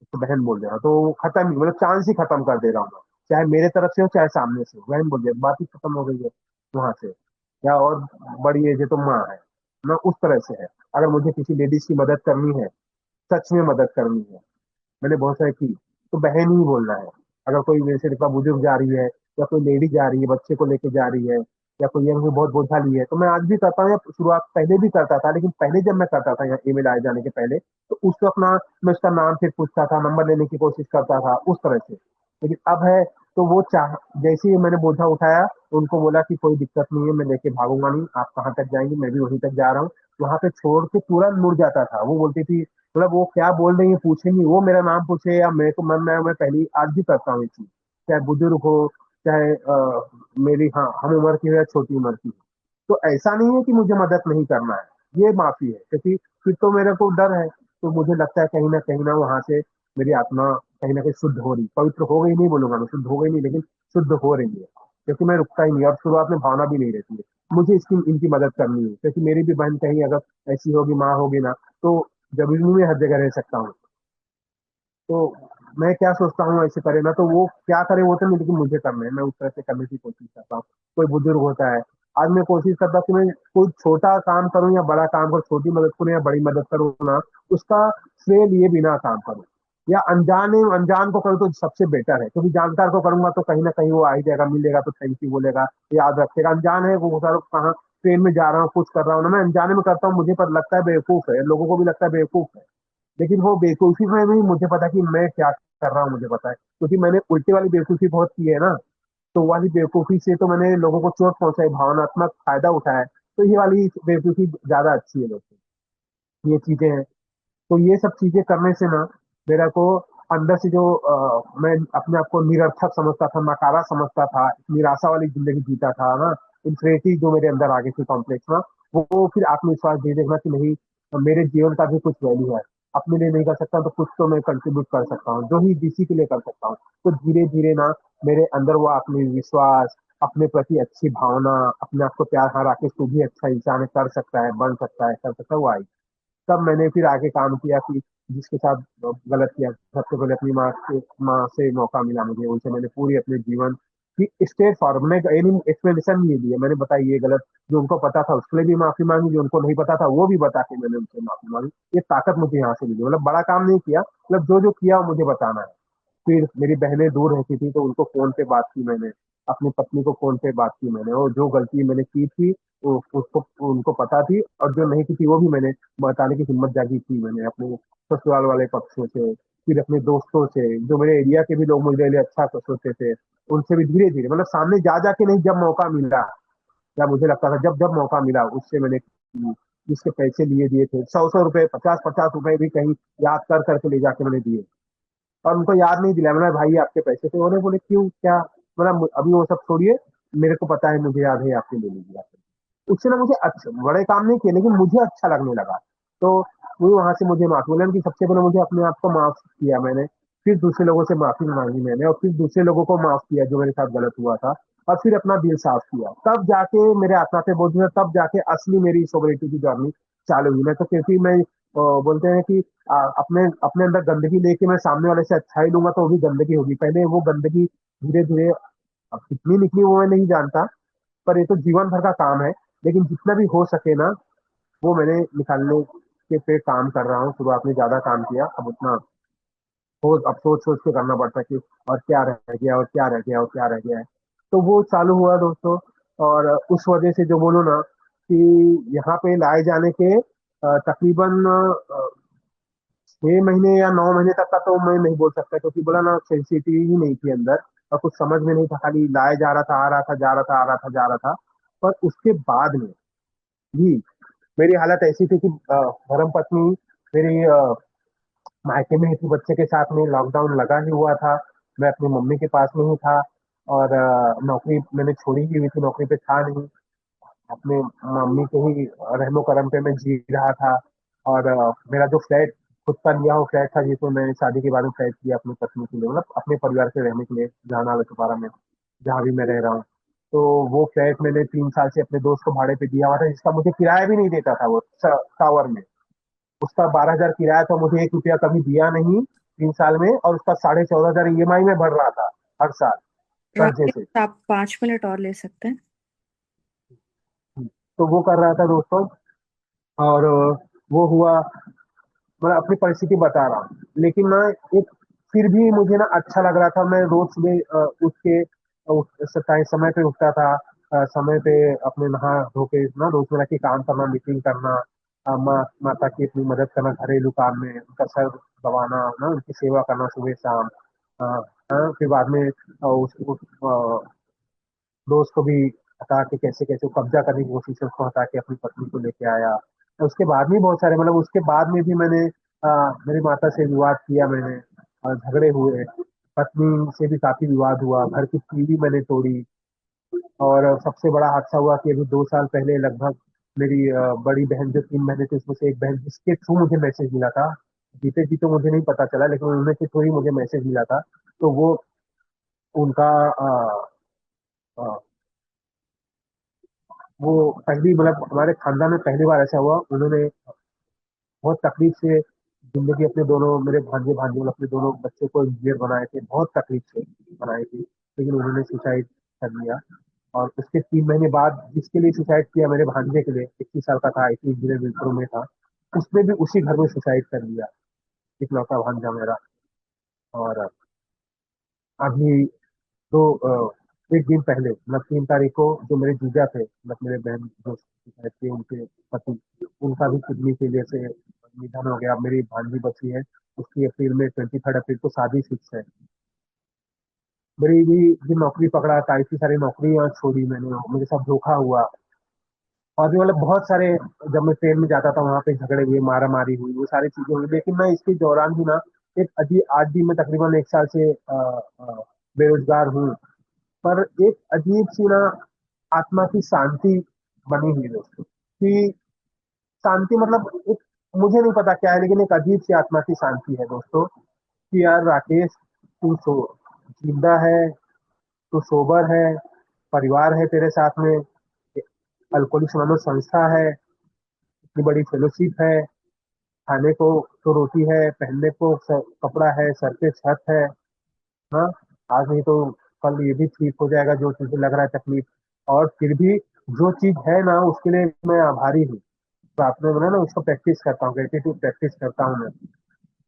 उसको बहन बोल दे रहा हूँ, तो खत्म ही मतलब चांस ही खत्म कर दे रहा हूँ मैं, चाहे मेरे तरफ से हो चाहे सामने से हो, बहन बोल दिया बात ही खत्म हो गई है वहां से। या और बड़ी एज है तो माँ है ना, उस तरह से है। अगर मुझे किसी लेडीज की मदद करनी है, सच में मदद करनी है, मैंने बहुत सारी की, तो बहन ही बोलना है। अगर कोई मेरे से रिक्वा बुजुर्ग जा रही है, या कोई लेडी जा रही है बच्चे को लेके जा रही है, या कोई यंग में बहुत बोझा ली है, तो मैं आज भी करता हूँ, या शुरुआत पहले भी करता था, लेकिन पहले जब मैं करता था यहाँ ईमेल आए जाने के पहले, तो उस वक्त ना मैं उसका नाम फिर पूछता था, नंबर लेने की कोशिश करता था उस तरह से। लेकिन अब है तो वो चाह जैसे ही मैंने बोझा उठाया, उनको बोला कि कोई दिक्कत नहीं है, मैं लेके भागूंगा नहीं, आप कहाँ तक जाएंगे मैं भी वहीं तक जा रहा हूँ, वहां पे छोड़ के तुरंत मुड़ जाता था। वो बोलती थी, मतलब वो क्या बोल रही है पूछेंगी, वो मेरा नाम पूछे या मेरे को मन में आए, मैं पहली आज भी करता हूँ ये चीज, चाहे बुजुर्ग हो, चाहे मेरी हाँ हम उम्र की हो या छोटी उम्र की हो। तो ऐसा नहीं है कि मुझे मदद नहीं करना है, ये माफी है, क्योंकि फिर तो मेरे को डर है, तो मुझे लगता है कहीं ना वहां से मेरी आत्मा कहीं ना कहीं शुद्ध हो रही, पवित्र हो गई नहीं बोलूंगा मैं, शुद्ध हो गई नहीं, लेकिन शुद्ध हो रही है, क्योंकि मैं रुकता ही नहीं। और शुरुआत में भावना भी नहीं रहती है मुझे इसकी, इनकी मदद करनी है, क्योंकि मेरी भी बहन कहीं अगर ऐसी होगी, माँ होगी ना, तो जब भी मैं हर जगह रह सकता हूँ। तो मैं क्या सोचता हूँ, ऐसे करे ना तो वो क्या करे वो तो नहीं, लेकिन मुझे करना है, मैं उस तरह से करने की कोशिश करता हूँ। कोई बुजुर्ग होता है, आज मैं कोशिश करता हूँ कि मैं कोई छोटा काम करूँ या बड़ा काम करूँ, छोटी मदद करूँ या बड़ी मदद करूँ ना, उसका श्रेय लिए बिना काम करूँ, या अनजाने अनजान को करूँ तो सबसे बेटर है, क्योंकि जानकार को करूंगा तो कहीं ना कहीं वो आ ही जाएगा, मिलेगा तो थैंक यू बोलेगा, याद रखेगा। अनजान है वो सारा कहाँ ट्रेन में जा रहा हूँ, कुछ कर रहा हूँ ना, मैं अनजाने में करता हूँ, मुझे पर लगता है बेवकूफ है, लोगों को भी लगता है बेवकूफ है, लेकिन वो बेवकूफी में भी मुझे पता है कि मैं क्या कर रहा हूँ, मुझे पता है, क्योंकि मैंने उल्टी वाली बेवकूफी बहुत की है ना। तो वाली बेवकूफी से तो मैंने लोगों को चोट पहुंचाई, भावनात्मक फायदा उठाया है, तो ये वाली बेवकूफी ज्यादा अच्छी है लोगों की, ये चीजें हैं। तो ये सब चीजें करने से ना मेरा को अंदर से जो मैं अपने आप को निरर्थक समझता था, नकारा समझता था, निराशा वाली जिंदगी जीता था ना, इन्फिनिटी जो मेरे अंदर आ गई थी कॉम्प्लेक्स में, वो फिर आत्मविश्वास दे देखना कि नहीं, मेरे जीवन का भी कुछ वैल्यू है, अपने लिए नहीं कर सकता तो कुछ तो मैं कंट्रीब्यूट कर सकता हूँ, जो ही किसी के लिए कर सकता हूँ। तो धीरे धीरे ना मेरे अंदर वो आत्मविश्वास, अपने प्रति अच्छी भावना, अपने आप को प्यार, हाँ राकेश तू भी अच्छा इंसान है, कर सकता है, बन सकता है, कर सकता है, वो आई। तब मैंने फिर आगे काम किया कि जिसके साथ गलत किया, सबसे पहले अपनी माँ से मौका मिला मुझे, उनसे मैंने पूरी अपने जीवन की स्ट्रेट फॉरवर्ड में एनी एक्सप्लेनेशन नहीं दिया, मैंने बताया ये गलत, जो उनको पता था उसके लिए भी माफी मांगी, जो उनको नहीं पता था वो भी बता के मैंने उनसे माफी मांगी। ये ताकत मुझे यहाँ से मिली, मतलब बड़ा काम नहीं किया, मतलब जो जो किया मुझे बताना है। फिर मेरी बहनें दूर रहती थी तो उनको फोन पे बात की मैंने, अपनी पत्नी को फोन पे बात की मैंने, और जो गलती मैंने की थी वो उसको उनको पता थी, और जो नहीं की थी वो भी मैंने बताने की हिम्मत जागी थी मैंने, अपने ससुराल वाले पक्षों से, फिर अपने दोस्तों से, जो मेरे एरिया के भी लोग मुझे लिए अच्छा सोचते थे, उनसे भी धीरे धीरे, मतलब सामने जा जाके नहीं, जब मौका मिला, या मुझे लगता था जब जब मौका मिला उससे मैंने जिसके पैसे लिए दिए थे, 100 100 रुपए, 50 50 रुपए भी कहीं याद कर करके ले जाके मैंने दिए, और उनको याद नहीं दिलाया, मैंने भाई आपके पैसे थे, उन्होंने बोले क्यों क्या, मतलब अभी वो सब छोड़िए, मेरे को पता है, मुझे याद है आपके ले लीजिए आपके। उससे ना मुझे अच्छा, बड़े काम नहीं किए लेकिन मुझे अच्छा लगने लगा। तो वो वहां से मुझे माफी बोले कि सबसे पहले मुझे अपने आप को माफ किया मैंने, फिर दूसरे लोगों से माफी मांगी मैंने, और फिर दूसरे लोगों को माफ किया जो मेरे साथ गलत हुआ था, और फिर अपना दिल साफ किया, तब जाके मेरे आत्मा पे बोझ में, तब जाके असली मेरी सोबरिटी की जर्नी चालू हुई। मैं तो क्योंकि मैं बोलते हैं कि अपने अपने अंदर गंदगी लेके मैं सामने वाले से अच्छाई लूंगा तो वो भी गंदगी होगी, पहले वो गंदगी धीरे धीरे, अब कितनी निकली वो मैं नहीं जानता, पर ये तो जीवन भर का काम है, लेकिन जितना भी हो सके ना वो मैंने निकालने के पे काम कर रहा हूँ। शुरुआत में ज्यादा काम किया, अब उतना अब सोच सोच के करना पड़ता है कि और क्या रह गया, और क्या रह गया, और क्या रह गया है। तो वो चालू हुआ दोस्तों, और उस वजह से जो बोलो ना कि यहाँ पे लाए जाने के तकरीबन 6 महीने या 9 महीने तक का तो मैं नहीं बोल सकता, क्योंकि बोला ना सेंसिटिव ही नहीं थी अंदर, और कुछ समझ में नहीं था, खाली लाया जा रहा था, आ रहा था, जा रहा था, आ रहा था, जा रहा था। पर उसके बाद में भी मेरी हालत ऐसी थी कि धर्म पत्नी मेरी मायके में ही थी, बच्चे के साथ में, लॉकडाउन लगा ही हुआ था, मैं अपनी मम्मी के पास में ही था, और नौकरी मैंने छोड़ी ही हुई थी, नौकरी पे था नहीं, अपने मम्मी के ही रहमो करम पे मैं जी रहा था। और मेरा जो फ्लैट खुद का लिया हुआ फ्लैट था, जिसमें मैंने शादी के बाद में फ्लैट लिया अपनी पत्नी के लिए, मतलब अपने परिवार से रहने के लिए, जहानाला दोबारा में जहाँ भी मैं रह रहा हूँ। तो वो फ्लैट मैंने 3 साल से अपने दोस्त को भाड़े पे दिया हुआ था, जिसका मुझे किराया भी नहीं देता था वो टावर में, उसका 12,000 किराया था, मुझे 1 रुपया कभी दिया नहीं 3 साल में, और उसका 14,500 ईएमआई में भर रहा था हर साल, कर्जे से। राकेश आप 5 मिनट और ले सकते हैं। तो वो कर रहा था दोस्तों, और वो हुआ, मैं अपनी परिस्थिति बता रहा हूँ, लेकिन मैं एक, फिर भी मुझे ना अच्छा लग रहा था, मैं रोज सुबह उठ के समय पे उठता था, समय पे अपने नहा धो के ना रोजमर्रा के काम करना, मीटिंग करना, माता की अपनी मदद करना घरेलू काम में, उनका सर दबाना ना, उनकी सेवा करना सुबह शाम। फिर बाद में उस दोस्त को भी हटा के कैसे कैसे वो कब्जा करने की कोशिश है, उसको हटा के अपनी पत्नी को लेके आया। और उसके बाद में बहुत सारे, मतलब उसके बाद में भी मैंने मेरी माता से विवाद किया मैंने, और झगड़े हुए, पत्नी से भी काफी विवाद हुआ, घर की टीवी मैंने तोड़ी। और सबसे बड़ा हादसा हुआ कि अभी 2 साल पहले लगभग मेरी बड़ी बहन, जो 3 बहनें थी उसमें से एक बहन जिसके थ्रू मुझे मैसेज मिला था, जीते जी तो मुझे नहीं पता चला, लेकिन उनमें से थोड़ी मुझे मैसेज मिला था। तो वो उनका आ, वो पहली मतलब हमारे खानदान में पहली बार ऐसा हुआ, उन्होंने बहुत तकलीफ से जिंदगी अपने दोनों मेरे भांजे भांजी अपने दोनों बच्चों को इंजीनियर बनाए थे, बहुत तकलीफ से बनाए थे, लेकिन उन्होंने सुसाइड कर लिया। और उसके 3 महीने बाद जिसके लिए सुसाइड किया, मेरे भांजे के लिए, 21 साल का था, IT इंजीनियर विप्रो में था, उसने भी उसी घर में सुसाइड कर लिया, इकलौता भांजा मेरा। और अभी तो एक दिन पहले मतलब 3 तारीख को जो मेरे जीजा थे, मतलब मेरे बहन जो सुसाइड थे, उनके पति, उनका भी किडनी फेलियर से निधन हो गया। अब मेरी भांजी बची है, उसकी अप्रैल में 23 अप्रैल को शादी फिक्स है। मेरी भी जो नौकरी पकड़ा था, इतनी सारी नौकरियां छोड़ी मैंने, मेरे साथ धोखा हुआ। और भी मतलब बहुत सारे, जब मैं ट्रेन में जाता था वहां पे झगड़े हुए, मारा मारी हुई, वो सारी चीजें हुई। लेकिन मैं इसके दौरान भी ना, एक अजीब, आज भी मैं तकरीबन 1 साल से बेरोजगार हूँ, पर एक अजीब सी ना आत्मा की शांति बनी हुई है दोस्तों। कि शांति मतलब एक, मुझे नहीं पता क्या है, लेकिन एक अजीब सी आत्मा की शांति है दोस्तों। कि यार राकेश, तू सो जिंदा है, तू सोबर है, परिवार है तेरे साथ में, अल्कोहलिक्स अनोनिमस संस्था है, इतनी बड़ी फेलोशिप है, खाने को तो रोटी है, पहनने को कपड़ा है, सर पे छत है। हाँ, आज नहीं तो कल ये भी ठीक हो जाएगा, जो तुझे लग रहा है तकलीफ। और फिर भी जो चीज है ना, उसके लिए मैं आभारी हूँ। प्रार्थना में ना उसको प्रैक्टिस करता हूँ, ग्रेटिट्यूड प्रैक्टिस करता हूँ मैं,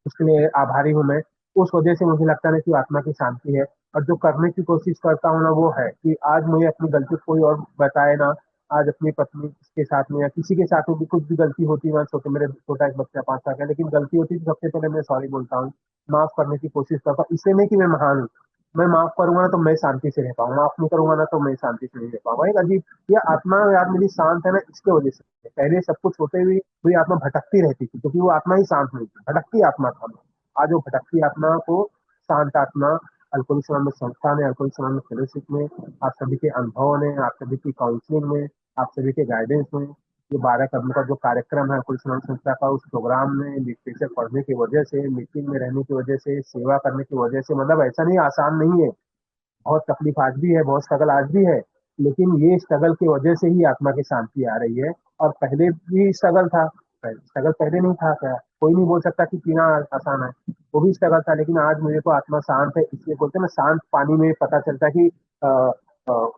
उसके लिए आभारी हूँ मैं। उस वजह से मुझे लगता है कि आत्मा की शांति है। और जो करने की कोशिश करता हूँ ना, वो है कि आज मुझे अपनी गलती कोई और बताए ना। आज अपनी पत्नी के साथ में या किसी के साथ में भी कुछ भी गलती होती है, मैं छोटे, मेरे छोटा एक बच्चा 5 साल का है, लेकिन गलती होती है तो सबसे पहले मैं सॉरी बोलता हूँ, माफ करने की कोशिश करता हूँ। इसलिए नहीं कि मैं महान हूँ, मैं माफ करूंगा ना तो मैं शांति से रह पाऊंगा, माफ नहीं करूंगा ना तो मैं शांति से नहीं रह पाऊंगा। एक अजीब, ये आत्मा यार मेरी शांत है ना, इसके वजह से। पहले सब कुछ होते हुए मेरी आत्मा भटकती रहती थी, क्योंकि वो आत्मा ही शांत नहीं थी, भटकती आत्मा था मैं। आज वो भटकती आत्मा को शांत आत्मा, अल्कोहलिक्स अनोनिमस संस्था ने, अल्कोहलिक्स अनोनिमस फेलोशिप में, आप सभी के अनुभव ने, आप सभी की काउंसलिंग में, आप सभी के गाइडेंस में, ये 12 कदम का जो कार्यक्रम है अल्कोहलिक्स अनोनिमस संस्था का, उस प्रोग्राम में लिटरेचर पढ़ने की वजह से, मीटिंग में रहने की वजह से, सेवा करने की वजह से, मतलब ऐसा नहीं, आसान नहीं है, बहुत तकलीफ आज भी है, बहुत स्ट्रगल आज भी है। लेकिन ये स्ट्रगल की वजह से ही आत्मा की शांति आ रही है। और पहले भी स्ट्रगल था, स्ट्रगल पहले नहीं था क्या? कोई नहीं बोल सकता कि पीना आसान है, वो भी स्ट्रगल था। लेकिन आज मुझे तो आत्मा शांत है, इसलिए बोलते हैं ना, शांत पानी में पता चलता है कि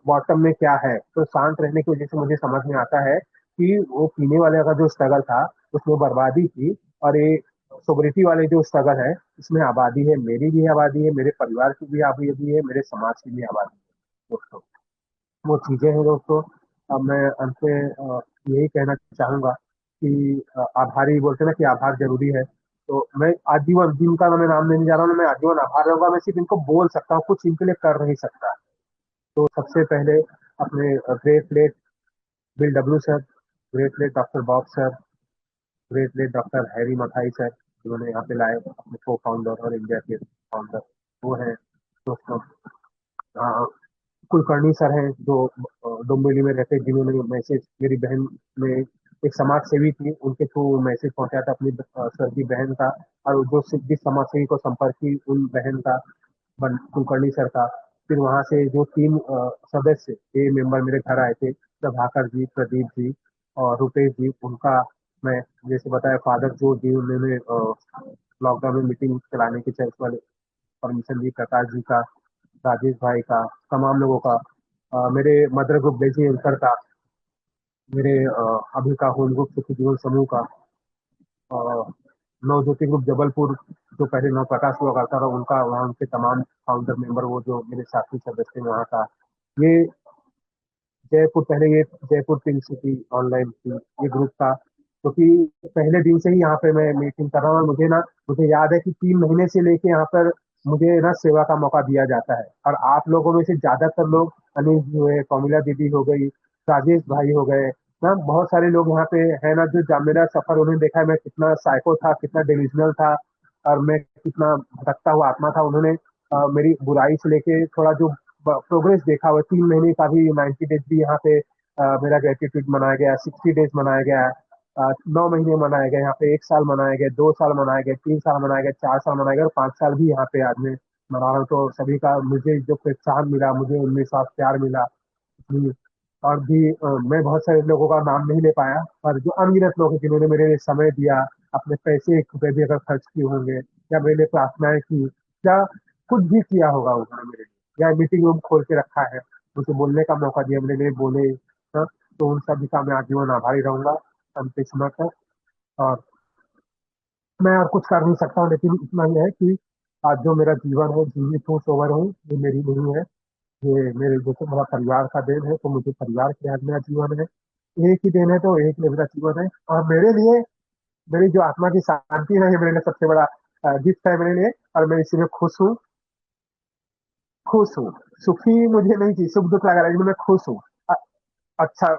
बॉटम में क्या है। तो शांत रहने की वजह से मुझे समझ में आता है कि वो पीने वाले का जो स्ट्रगल था उसमें बर्बादी थी, और ये सोबरिटी वाले जो स्ट्रगल है इसमें आबादी है, मेरी भी आबादी है, मेरे परिवार की भी आबादी है, मेरे समाज की भी आबादी है दोस्तों। वो चीजें हैं दोस्तों। अब मैं अंत में यही कहना चाहूंगा कि आभारी बोलते हैं ना कि आभार जरूरी है। तो मैं आजीवन, जिनका मैं नाम लेने जा रहा हूँ ना, मैं आजीवन आभार रहूंगा। मैं सिर्फ इनको बोल सकता हूँ, कुछ इनके लिए कर नहीं सकता। तो सबसे पहले अपने great late Bill W sir, great late doctor Bob sir, great late doctor Harry Mathai sir, जिन्होंने यहाँ पे लाए, अपने को फाउंडर और इंडिया के फाउंडर वो हैं दोस्तों। अ, कुलकर्णी सर हैं जो डोंबिवली में रहते हैं, जिन्होंने मैसेज, मेरी बहन में एक समाज सेवी थी, उनके थ्रू मैसेज पहुंचाया था अपनी सर की बहन का। और जो जिस समाज सेवी को संपर्क की, उन बहन का, कुलकर्णी सर का। फिर वहां से जो 3 सदस्य ए मेंबर मेरे घर आए थे, प्रभाकर जी, प्रदीप जी और रुपेश जी, उनका मैं जैसे बताया, फादर जो जी, उन्होंने लॉकडाउन में मीटिंग चलाने की चर्च वाले परमिशन दी, प्रकाश जी का, राजेश भाई का, तमाम लोगों का, मेरे मदर ग्रुप बेजी एंकर का, मेरे अभी का होम ग्रुप सुखी जीवन समूह का, अ, नवज्योति ग्रुप जबलपुर जो पहले नव प्रकाश हुआ करता था, उनका, वहाँ उनके तमाम फाउंडर मेंबर, वो जो मेरे साथी सदस्य हैं वहाँ का। ये जयपुर, पहले ये जयपुर पिंक सिटी ऑनलाइन थी, ये ग्रुप था। क्योंकि पहले दिन से ही यहाँ पे मैं मीटिंग कर रहा हूँ, और मुझे याद है कि 3 महीने से लेके यहाँ पर मुझे ना सेवा का मौका दिया जाता है। और आप लोगों में से ज्यादातर लोग, अनिल जी हुए, कौमिला दीदी हो गई, राजेश भाई हो गए ना, बहुत सारे लोग यहाँ पे है ना, जो मेरा सफर उन्होंने देखा है, मैं कितना साइको था, कितना डिविजनल था, और मैं कितना भटकता हुआ आत्मा था। उन्होंने मेरी बुराई से लेके थोड़ा जो प्रोग्रेस देखा हुआ, 3 महीने का भी, 90 डेज भी यहाँ पे मेरा ग्रेटिट्यूड मनाया गया, 60 डेज मनाया गया है। 9 महीने मनाए गए यहाँ पे, 1 साल मनाए गए, 2 साल मनाए गए, 3 साल मनाए गए, 4 साल मनाए गए और 5 साल भी यहाँ पे आज मैं मना रहा हूँ। तो सभी का मुझे जो प्रोत्साहन मिला, मुझे उनमें साथ प्यार मिला। जी। और भी मैं बहुत सारे लोगों का नाम नहीं ले पाया, पर जो अनगिनत लोग हैं जिन्होंने मेरे लिए समय दिया, अपने पैसे 1 रुपए भी अगर खर्च किए होंगे, या मेरे लिए प्रार्थनाएं की, या कुछ भी किया होगा उन्होंने मेरे लिए, या मीटिंग रूम खोल के रखा है, मुझे बोलने का मौका दिया, मेरे लिए बोले। हाँ, तो उन सभी का मैं आजीवन आभारी रहूंगा अंतिम समय तक। और मैं और कुछ कर नहीं सकता हूँ, लेकिन इतना ही है कि आज जो मेरा जीवन है, जीवित हूँ, सोबर हूँ, ये मेरी नहीं है, ये मेरे जैसे मेरा परिवार का देन है, तो मुझे परिवार के आज मेरा जीवन है। एक ही देन है तो एक ही मेरा जीवन है। और मेरे लिए मेरी जो आत्मा की शांति है, ये मेरे लिए सबसे बड़ा गिफ्ट है मेरे लिए, और मैं इसी में खुश हूँ। खुश हूँ। सुखी मुझे नहीं चाहिए, सुख दुख लगा रहा है, लेकिन मैं खुश हूँ। अ- अच्छा,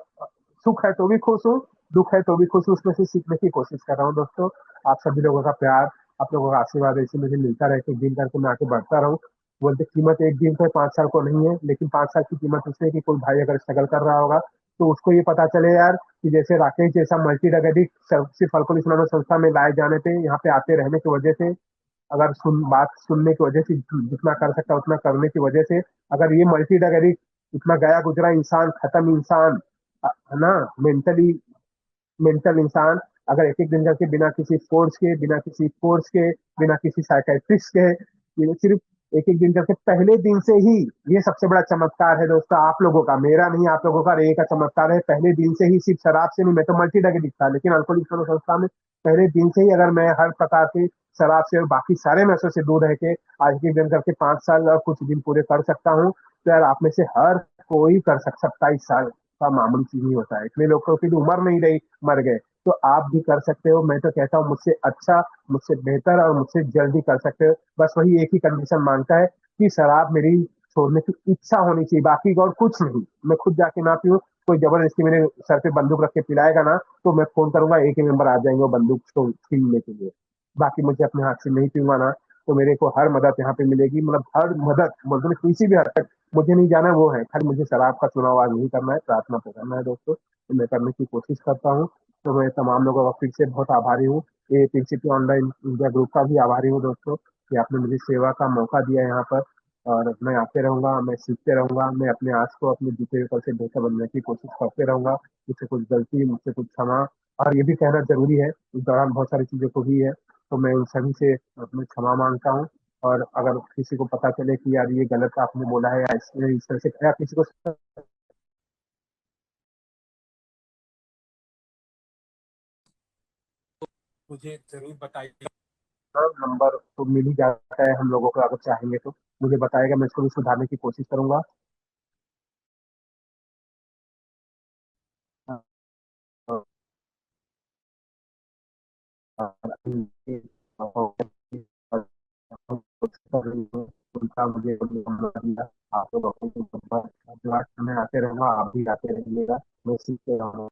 सुख है तो भी खुश हूँ, दुख है तो भी खुश हूँ, उसमें से सीखने की कोशिश कर रहा हूँ दोस्तों। आप सभी लोगों का प्यार, आप लोगों का आशीर्वाद ऐसे मुझे मिलता रहे, एक दिन करके मैं आगे बढ़ता रहूँ। बोलते कीमत एक दिन को 5 साल को नहीं है, लेकिन 5 साल की कीमत उसमें कि कोई भाई अगर स्ट्रगल कर रहा होगा, तो उसको ये पता चले यार कि जैसे राकेश जैसा मल्टी डगेटिक सिर्फ अल्कोहलिक एनोनिमस संस्था में लाए जाने पे, यहाँ पे आते रहने की वजह से, अगर बात सुनने की वजह से, जितना कर सकता है उतना करने की वजह से, अगर ये मल्टी डगेटिक इतना गया गुजरा इंसान, खत्म इंसान, है ना, मेंटली मेंटल इंसान, अगर एक एक दिन करके बिना किसी फोर्स के, बिना किसी कोर्स के, बिना किसी साइकेट्रिस्ट के, ये सिर्फ एक एक दिन करके पहले दिन से ही, ये सबसे बड़ा चमत्कार है दोस्तों आप लोगों का, मेरा नहीं, आप लोगों का रे का चमत्कार है। पहले दिन से ही, सिर्फ शराब से नहीं, मैं तो मल्टी डगे दिखता, लेकिन अल्कोहलिक संस्था में पहले दिन से ही अगर मैं हर प्रकार के शराब से और बाकी सारे नशों से दूर रह के आज के दिन करके 5 साल और कुछ दिन पूरे कर सकता हूँ, तो यार आप में से हर कोई कर सकता है। इस साल का मामूली चीज नहीं होता है, इतने लोगों की भी उम्र नहीं रही, मर गए, तो आप भी कर सकते हो। मैं तो कहता हूँ मुझसे अच्छा, मुझसे बेहतर और मुझसे जल्दी कर सकते हो। बस वही एक ही कंडीशन मांगता है कि शराब मेरी छोड़ने की इच्छा होनी चाहिए, बाकी और कुछ नहीं। मैं खुद जाके ना पीऊँ, कोई जबरदस्ती मेरे सर पे बंदूक रख के पिलाएगा ना, तो मैं फोन करूंगा, एक ही मेंबर आ जाएंगे वो बंदूक को छीनने के लिए। बाकी मुझे अपने हाथ से नहीं पीऊंगा ना, तो मेरे को हर मदद यहाँ पे मिलेगी, मतलब हर मदद, मतलब किसी भी हद तक मुझे नहीं जाना वो है, खाली मुझे शराब का चुनाव आज नहीं करना है, प्रार्थना पे करना है दोस्तों, तो मैं करने की कोशिश करता हूँ। तो मैं तमाम लोगों का फिर से बहुत आभारी हूँ। ये पीसीपी ऑनलाइन इंडिया ग्रुप का भी आभारी हूँ दोस्तों, कि आपने मुझे सेवा का मौका दिया यहाँ पर। और मैं आते रहूंगा, मैं सीखते रहूंगा, मैं अपने आज को अपने बीते हुए कल से बेहतर बनने की कोशिश करते रहूंगा। मुझसे कुछ गलती, मुझसे कुछ क्षमा, और ये भी कहना जरूरी है, इस दौरान बहुत सारी चीजों को भी है, तो मैं उन सभी से अपनी क्षमा मांगता हूँ। और अगर किसी को पता चले कि यार ये गलत आपने बोला है, या इस तरह से, या किसी को मुझे जरूर बताइए। नंबर तो मिल ही जाता है हम लोगों को, अगर चाहेंगे तो मुझे बताएगा, मैं इसको भी सुधारने की कोशिश करूंगा। उनका मुझे नंबर दिया, आप लोग अपने नंबर में आते रहूंगा, आप भी आते रहिएगा, मैं सीखते रहूंगा।